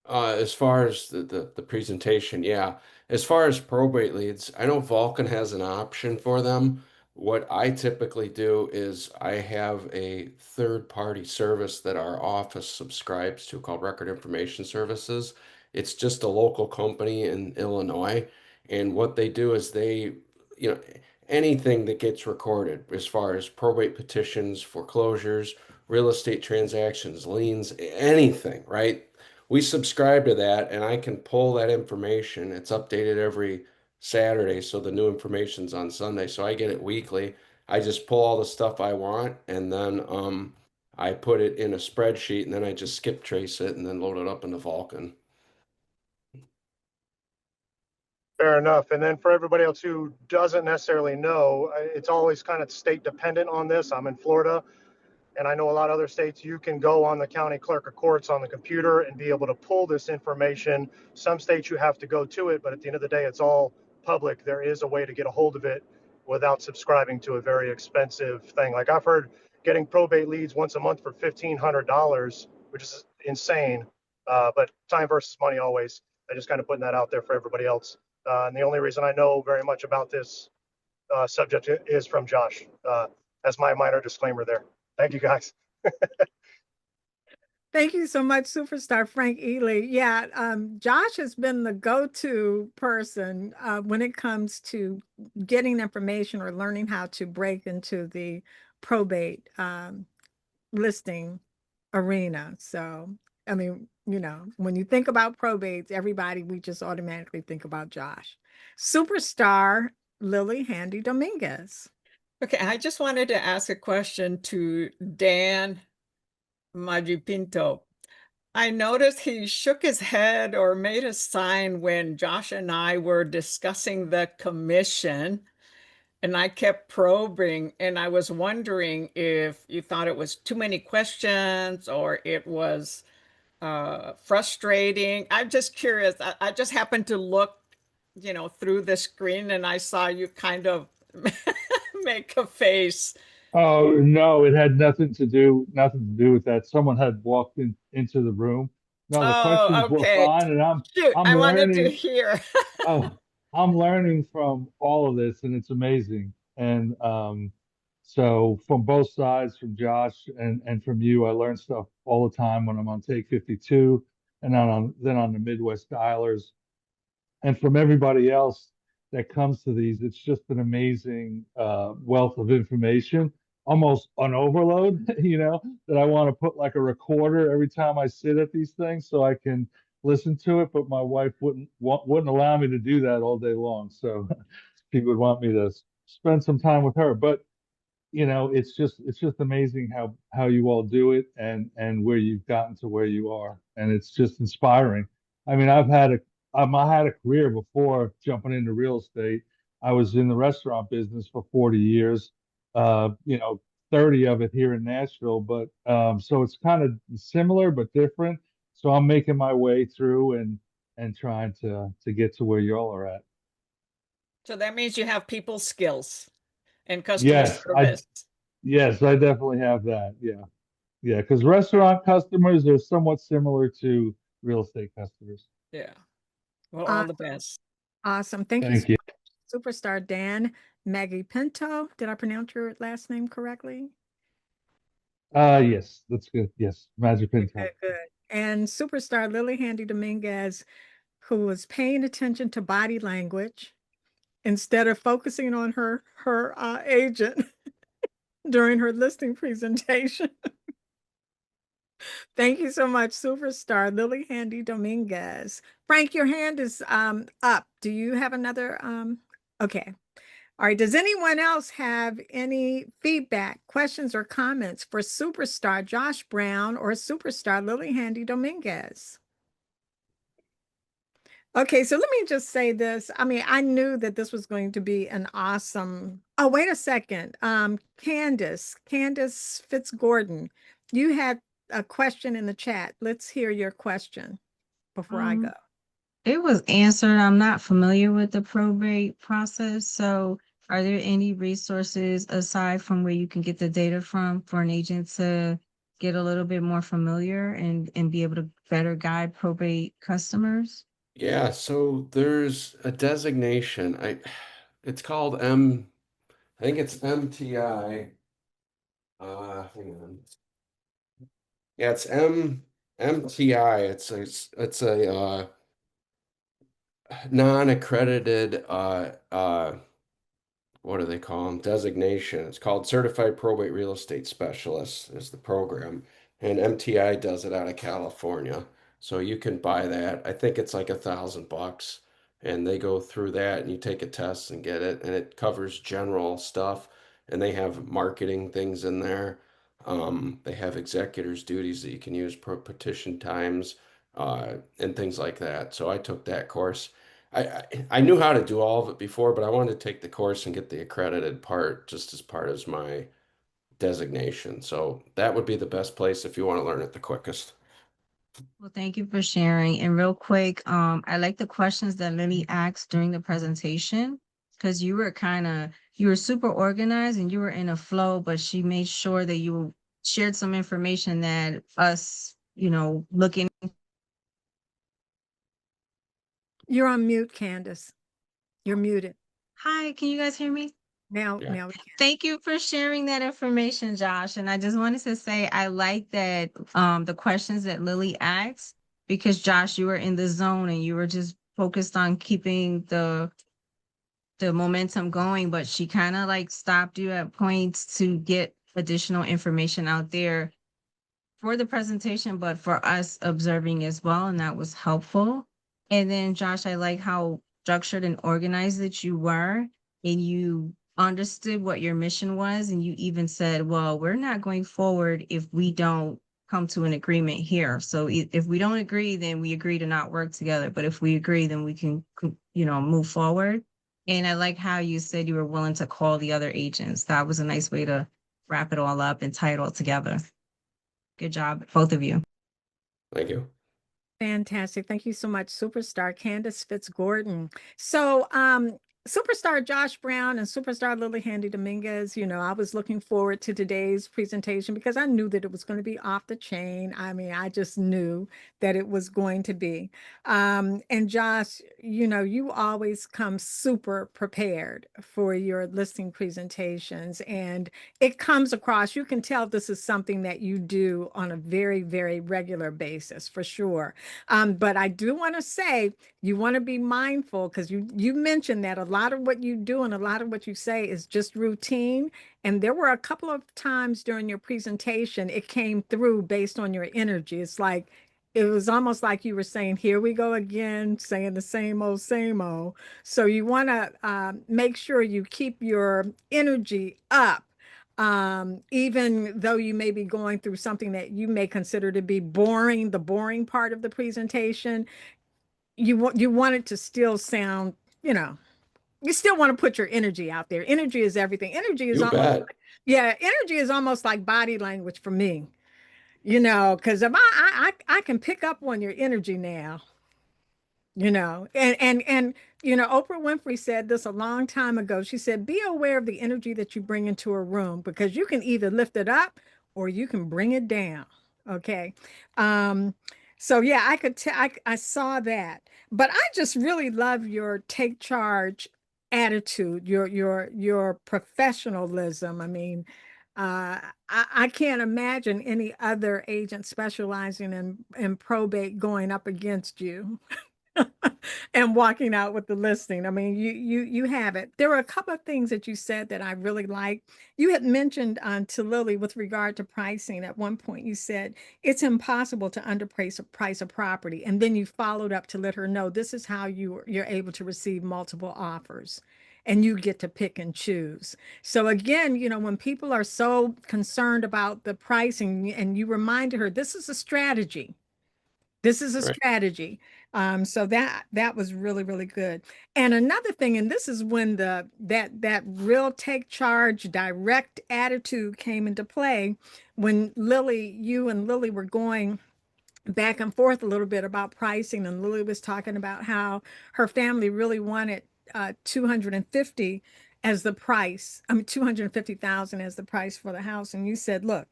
as far as the presentation, yeah. As far as probate leads, I know Vulcan has an option for them. What I typically do is I have a third-party service that our office subscribes to called Record Information Services. It's just a local company in Illinois, and what they do is you know, anything that gets recorded as far as probate petitions, foreclosures, real estate transactions, liens, anything, right? We subscribe to that, and I can pull that information. It's updated every Saturday, so the new information's on Sunday. So I get it weekly. I just pull all the stuff I want, and then I put it in a spreadsheet, and then I just skip trace it and then load it up into Vulcan. Fair enough. And then for everybody else who doesn't necessarily know, it's always kind of state dependent on this. I'm in Florida. And I know a lot of other states, you can go on the county clerk of courts on the computer and be able to pull this information. Some states you have to go to it, but at the end of the day, it's all public. There is a way to get a hold of it without subscribing to a very expensive thing. Like I've heard getting probate leads once a month for $1,500, which is insane. But time versus money always. I just kind of putting that out there for everybody else. And the only reason I know very much about this subject is from Josh. As my minor disclaimer there. Thank you, guys. Thank you so much, Superstar Frank Ely. Yeah, Josh has been the go-to person when it comes to getting information or learning how to break into the probate listing arena. So, I mean, when you think about probates, everybody, we just automatically think about Josh. Superstar Lily Handy Dominguez. Okay, I just wanted to ask a question to Dan Magipinto. I noticed he shook his head or made a sign when Josh and I were discussing the commission, and I kept probing, and I was wondering if you thought it was too many questions or it was frustrating. I'm just curious. I just happened to look, through the screen, and I saw you kind of make a face. Oh no, it had nothing to do with that. Someone had walked into the room. No, the Oh, questions were okay. fine, and Shoot, I'm I wanted to learning. hear. Oh, I'm learning from all of this, and it's amazing. And so from both sides, from Josh and from you, I learn stuff all the time when I'm on Take 52, and then on the Midwest Dialers, and from everybody else that comes to these. It's just an amazing wealth of information, almost an overload, that I want to put like a recorder every time I sit at these things so I can listen to it. But my wife wouldn't allow me to do that all day long. So she would want me to spend some time with her. But it's just amazing how you all do it and where you've gotten to where you are, and it's just inspiring. I mean, I had a career before jumping into real estate. I was in the restaurant business for 40 years, 30 of it here in Nashville, but so it's kind of similar but different. So I'm making my way through and trying to get to where y'all are at. So that means you have people skills and customer Yes, I service. yes, I definitely have that. Yeah. Yeah, because restaurant customers are somewhat similar to real estate customers. Yeah. Well, all Uh, the best. awesome. Thank you, Thank you. Superstar Dan Maggie Pinto. Did I pronounce your last name correctly? Yes, that's good. Yes, Magic Good, Pinto. good, good. And Superstar Lily Handy Dominguez, who was paying attention to body language instead of focusing on her agent during her listing presentation. Thank you so much, Superstar Lily Handy Dominguez. Frank, your hand is up. Do you have another okay. All right. Does anyone else have any feedback, questions, or comments for Superstar Josh Brown or Superstar Lily Handy Dominguez? Okay, so let me just say this. I mean, I knew that this was going to be an awesome. Oh, wait a second. Candace Fitzgordon, you had a question in the chat. Let's hear your question before I go. It was answered. I'm not familiar with the probate process. So are there any resources aside from where you can get the data from for an agent to get a little bit more familiar and be able to better guide probate customers? Yeah, so there's a designation. It's called I think it's MTI. Hang on. Yeah, it's MTI. It's a non-accredited what do they call them? Designation. It's called Certified Probate Real Estate Specialist is the program. And MTI does it out of California. So you can buy that. I think it's like $1,000. And they go through that and you take a test and get it. And it covers general stuff. And they have marketing things in there. They have executors' duties that you can use per petition times, and things like that. So I took that course. I knew how to do all of it before, but I wanted to take the course and get the accredited part just as part of my designation. So that would be the best place if you want to learn it the quickest. Well, thank you for sharing. And real quick, I like the questions that Lily asked during the presentation because you were super organized and you were in a flow, but she made sure that you shared some information that us, looking. You're on mute, Candace. You're muted. Hi, can you guys hear me? Yeah. Now we can. Thank you for sharing that information, Josh. And I just wanted to say I like that the questions that Lily asked, because Josh, you were in the zone and you were just focused on keeping the momentum going, but she kind of like stopped you at points to get additional information out there for the presentation, but for us observing as well, and that was helpful. And then, Josh, I like how structured and organized that you were, and you understood what your mission was, and you even said, well, we're not going forward if we don't come to an agreement here. So if we don't agree, then we agree to not work together. But if we agree, then we can, move forward. And I like how you said you were willing to call the other agents. That was a nice way to wrap it all up and tie it all together. Good job, both of you. Thank you. Fantastic. Thank you so much, superstar Candace Fitzgordon. So, superstar Josh Brown and superstar Lily Handy Dominguez, I was looking forward to today's presentation because I knew that it was going to be off the chain. I mean, I just knew that it was going to be. And Josh, you always come super prepared for your listing presentations, and it comes across, you can tell this is something that you do on a very, very regular basis for sure. But I do want to say you want to be mindful because you mentioned that a lot of what you do and a lot of what you say is just routine. And there were a couple of times during your presentation it came through based on your energy. It's like it was almost like you were saying, "Here we go again, saying the same old, same old." So you want to make sure you keep your energy up, even though you may be going through something that you may consider to be boring, the boring part of the presentation, you want it to still sound, you still want to put your energy out there. Energy is everything. Energy is You almost bet. like, yeah, energy is almost like body language for me, because if I can pick up on your energy now, and Oprah Winfrey said this a long time ago. She said, be aware of the energy that you bring into a room because you can either lift it up or you can bring it down. Okay. um so yeah, I could tell, I saw that, but I just really love your take charge attitude, your professionalism. I mean, I can't imagine any other agent specializing in probate going up against you and walking out with the listing. I mean, you have it. There were a couple of things that you said that I really liked. You had mentioned to Lily with regard to pricing. At one point, you said it's impossible to underprice a price of property, and then you followed up to let her know this is how you're able to receive multiple offers. And you get to pick and choose. So again, when people are so concerned about the pricing, and you reminded her, this is a strategy. This is a Right. strategy. So that was really, really good. And another thing, and this is when that real take charge, direct attitude came into play, when you and Lily were going back and forth a little bit about pricing, and Lily was talking about how her family really wanted 250 as the price. I mean, 250,000 as the price for the house. And you said, look,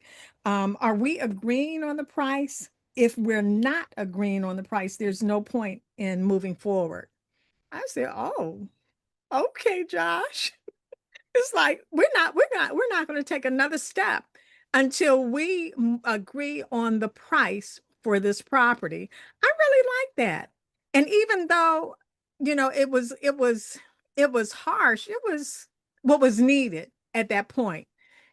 are we agreeing on the price? If we're not agreeing on the price, there's no point in moving forward. I said, oh, okay, Josh. It's like we're not going to take another step until we agree on the price for this property. I really like that. And even though, it was harsh, it was what was needed at that point.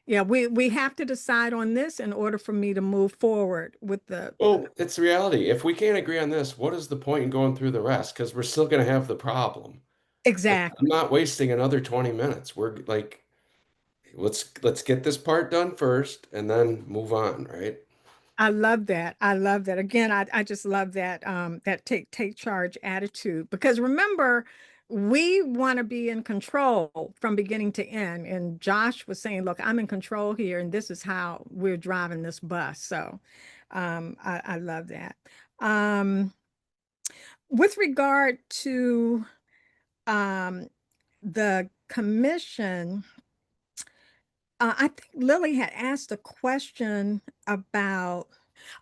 Yeah, we have to decide on this in order for me to move forward with the Well, it's reality. If we can't agree on this, what is the point in going through the rest? Because we're still going to have the problem. Like, I'm exactly. not wasting another 20 minutes. We're like, let's get this part done first and then move on, right? I love that. I love that. Again, I just love that that take charge attitude, because remember, we want to be in control from beginning to end. And Josh was saying, look, I'm in control here, and this is how we're driving this bus. So I love that. Um, with regard to um, the commission, I think Lily had asked a question about.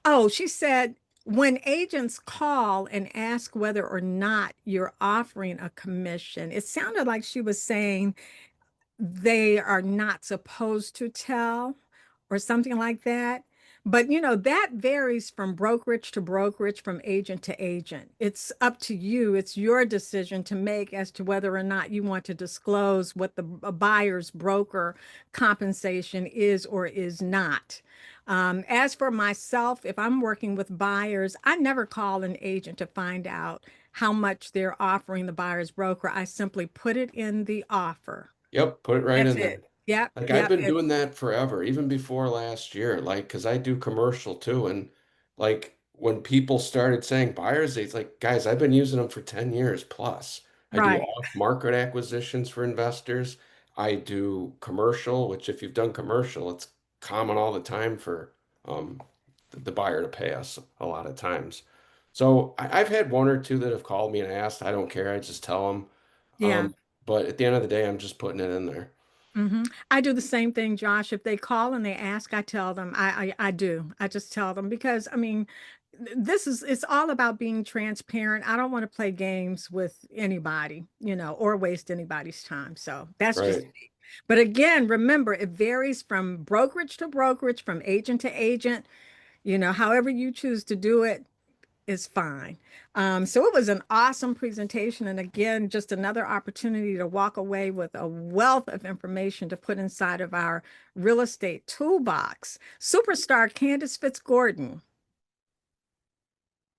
Oh, she said, when agents call and ask whether or not you're offering a commission, it sounded like she was saying, they are not supposed to tell or something like that. But that varies from brokerage to brokerage, from agent to agent. It's up to you. It's your decision to make as to whether or not you want to disclose what the buyer's broker compensation is or is not. As for myself, if I'm working with buyers, I never call an agent to find out how much they're offering the buyer's broker. I simply put it in the offer. Yep, put it right That's in it. there. Yep, Like I've yep. been doing that forever, even before last year. Like, because I do commercial too, and like when people started saying buyers, it's like, guys, I've been using them for 10 years plus. I do Right. off-market acquisitions for investors. I do commercial, which if you've done commercial, it's common all the time for the buyer to pay us a lot of times. So I've had one or two that have called me and asked. I don't care. I just tell them. Yeah. But at the end of the day, I'm just putting it in there. I do the same thing, Josh. If they call and they ask, I tell them. I do. I just tell them because I mean, it's all about being transparent. I don't want to play games with anybody, or waste anybody's time. So that's just Right. me. But again, remember, it varies from brokerage to brokerage, from agent to agent. However you choose to do it is fine. So it was an awesome presentation. And again, just another opportunity to walk away with a wealth of information to put inside of our real estate toolbox. Superstar Candace Fitzgordon.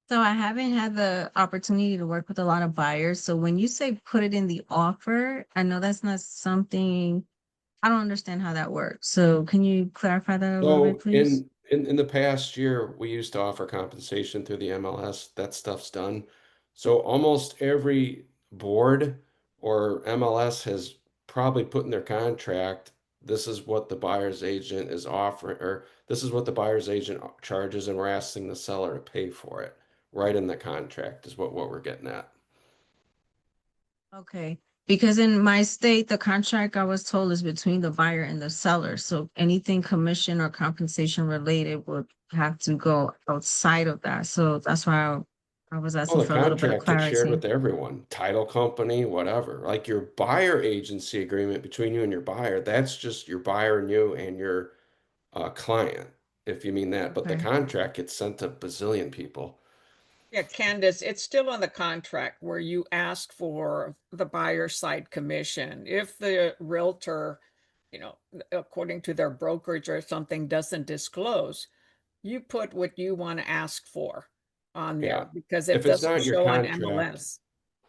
So I haven't had the opportunity to work with a lot of buyers. So when you say put it in the offer, I know that's not something, I don't understand how that works. So can you clarify that a little bit, So please? in the past year, we used to offer compensation through the MLS. That stuff's done. So almost every board or MLS has probably put in their contract, this is what the buyer's agent is offering, or this is what the buyer's agent charges, and we're asking the seller to pay for it. Right in the contract is what we're getting at. Okay. Because in my state, the contract I was told is between the buyer and the seller. So anything commission or compensation related would have to go outside of that. So that's why I was Oh, asking the for a little bit of contract gets shared clarity. with everyone, title company, whatever. Like your buyer agency agreement between you and your buyer, that's just your buyer and you and your client, if you mean that. But the Okay. contract gets sent to a bazillion people. Yeah, Candace, it's still on the contract where you ask for the buyer side commission. If the realtor, according to their brokerage or something, doesn't disclose, you put what you want to ask for on there Yeah. because it If it's doesn't not in your show on contract, MLS.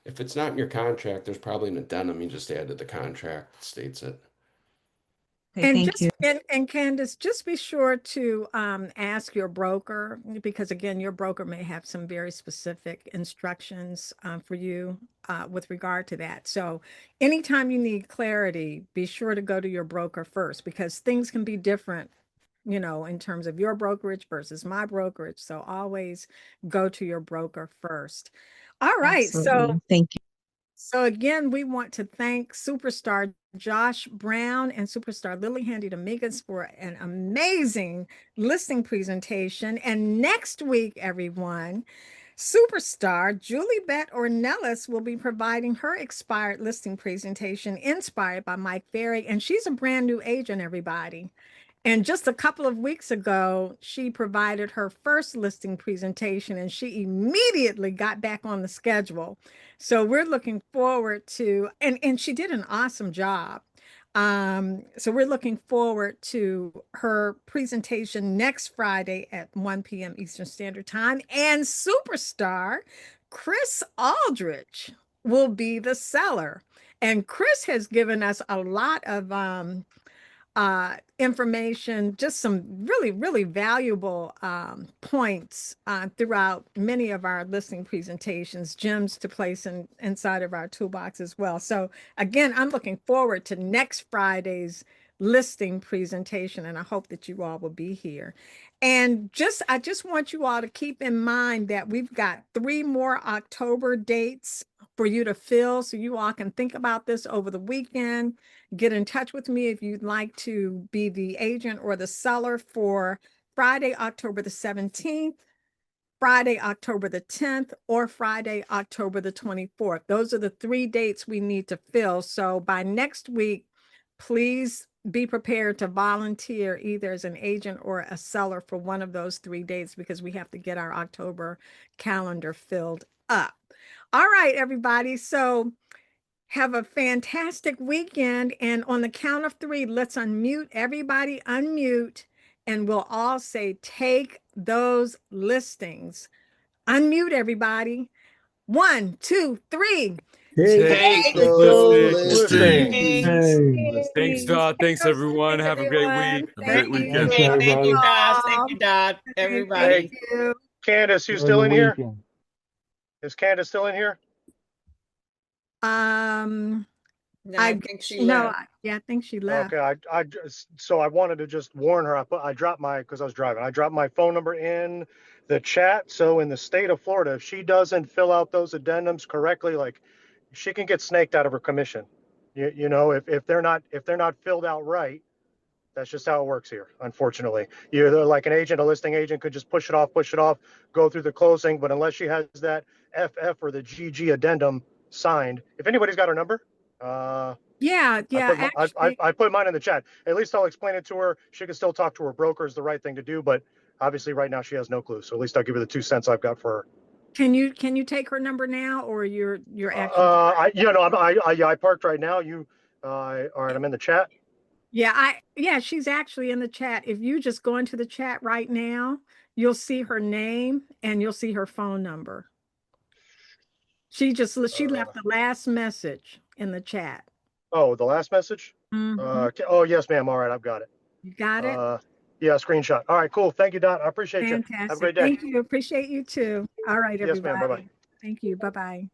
if it's not in your contract, there's probably an addendum you just add to the contract that states it. Okay, And thank just you. and Candace, just be sure to ask your broker, because again, your broker may have some very specific instructions for you with regard to that. So anytime you need clarity, be sure to go to your broker first, because things can be different, in terms of your brokerage versus my brokerage. So always go to your broker first. All right. Absolutely. Thank you. So again, we want to thank Superstar Josh Brown and Superstar Lily Handy Dominguez for an amazing listing presentation. And next week, everyone, Superstar Julie Beth Ornelas will be providing her expired listing presentation inspired by Mike Ferry. And she's a brand new agent, everybody. And just a couple of weeks ago, she provided her first listing presentation and she immediately got back on the schedule. So we're looking forward to, and she did an awesome job. So we're looking forward to her presentation next Friday at 1 p.m. Eastern Standard Time. And superstar Chris Aldrich will be the seller. And Chris has given us a lot of information, just some really, really valuable points throughout many of our listening presentations, gems to place inside of our toolbox as well. So again, I'm looking forward to next Friday's listing presentation, and I hope that you all will be here. And I just want you all to keep in mind that we've got 3 more October dates for you to fill, so you all can think about this over the weekend. Get in touch with me if you'd like to be the agent or the seller for Friday, October the 17th, Friday, October the 10th, or Friday, October the 24th. Those are the 3 dates we need to fill. So by next week, please be prepared to volunteer either as an agent or a seller for one of those 3 days because we have to get our October calendar filled up. All right, everybody. So have a fantastic weekend. And on the count of 3, let's unmute. Everybody unmute. And we'll all say, take those listings. Unmute, everybody. 1, 2, 3. Take Take those those Listings. listings. Thanks, Listings. Dot. Take Thanks, those everyone. listings, Have a great everyone. week. Have a great Thank weekend. Thanks, Great. Thank you, everybody. Josh. Thank all. you, Dot. Okay, thank Everybody. you. Candace, you Enjoy still your in here? weekend. Is Candace still in here? Um, No, I think she left. Yeah, I think she left. Okay, so I wanted to just warn her. I dropped because I was driving. I dropped my phone number in the chat. So in the state of Florida, if she doesn't fill out those addendums correctly, like she can get snaked out of her commission. You know, if they're not filled out right, that's just how it works here. Unfortunately, you're like an agent, a listing agent could just push it off, go through the closing. But unless she has that FF or the GG addendum signed, if anybody's got her number, Yeah, actually, I put mine in the chat. At least I'll explain it to her. She can still talk to her broker is the right thing to do, but obviously right now she has no clue. So at least I'll give her the 2 cents I've got for her. can you take her number now, or you're actually? I parked right now. All right, I'm in the chat. Yeah, she's actually in the chat. If you just go into the chat right now, you'll see her name and you'll see her phone number. She left the last message in the chat. Oh, the last message? Mhm. Oh, yes, ma'am. All right, I've got it. You got it? Yeah, screenshot. All right, cool. Thank you, Dot. I appreciate you. Have a Fantastic. great day. Thank you. Appreciate you too. All right, Yes, ma'am. Bye-bye. everybody. Thank you. Bye-bye.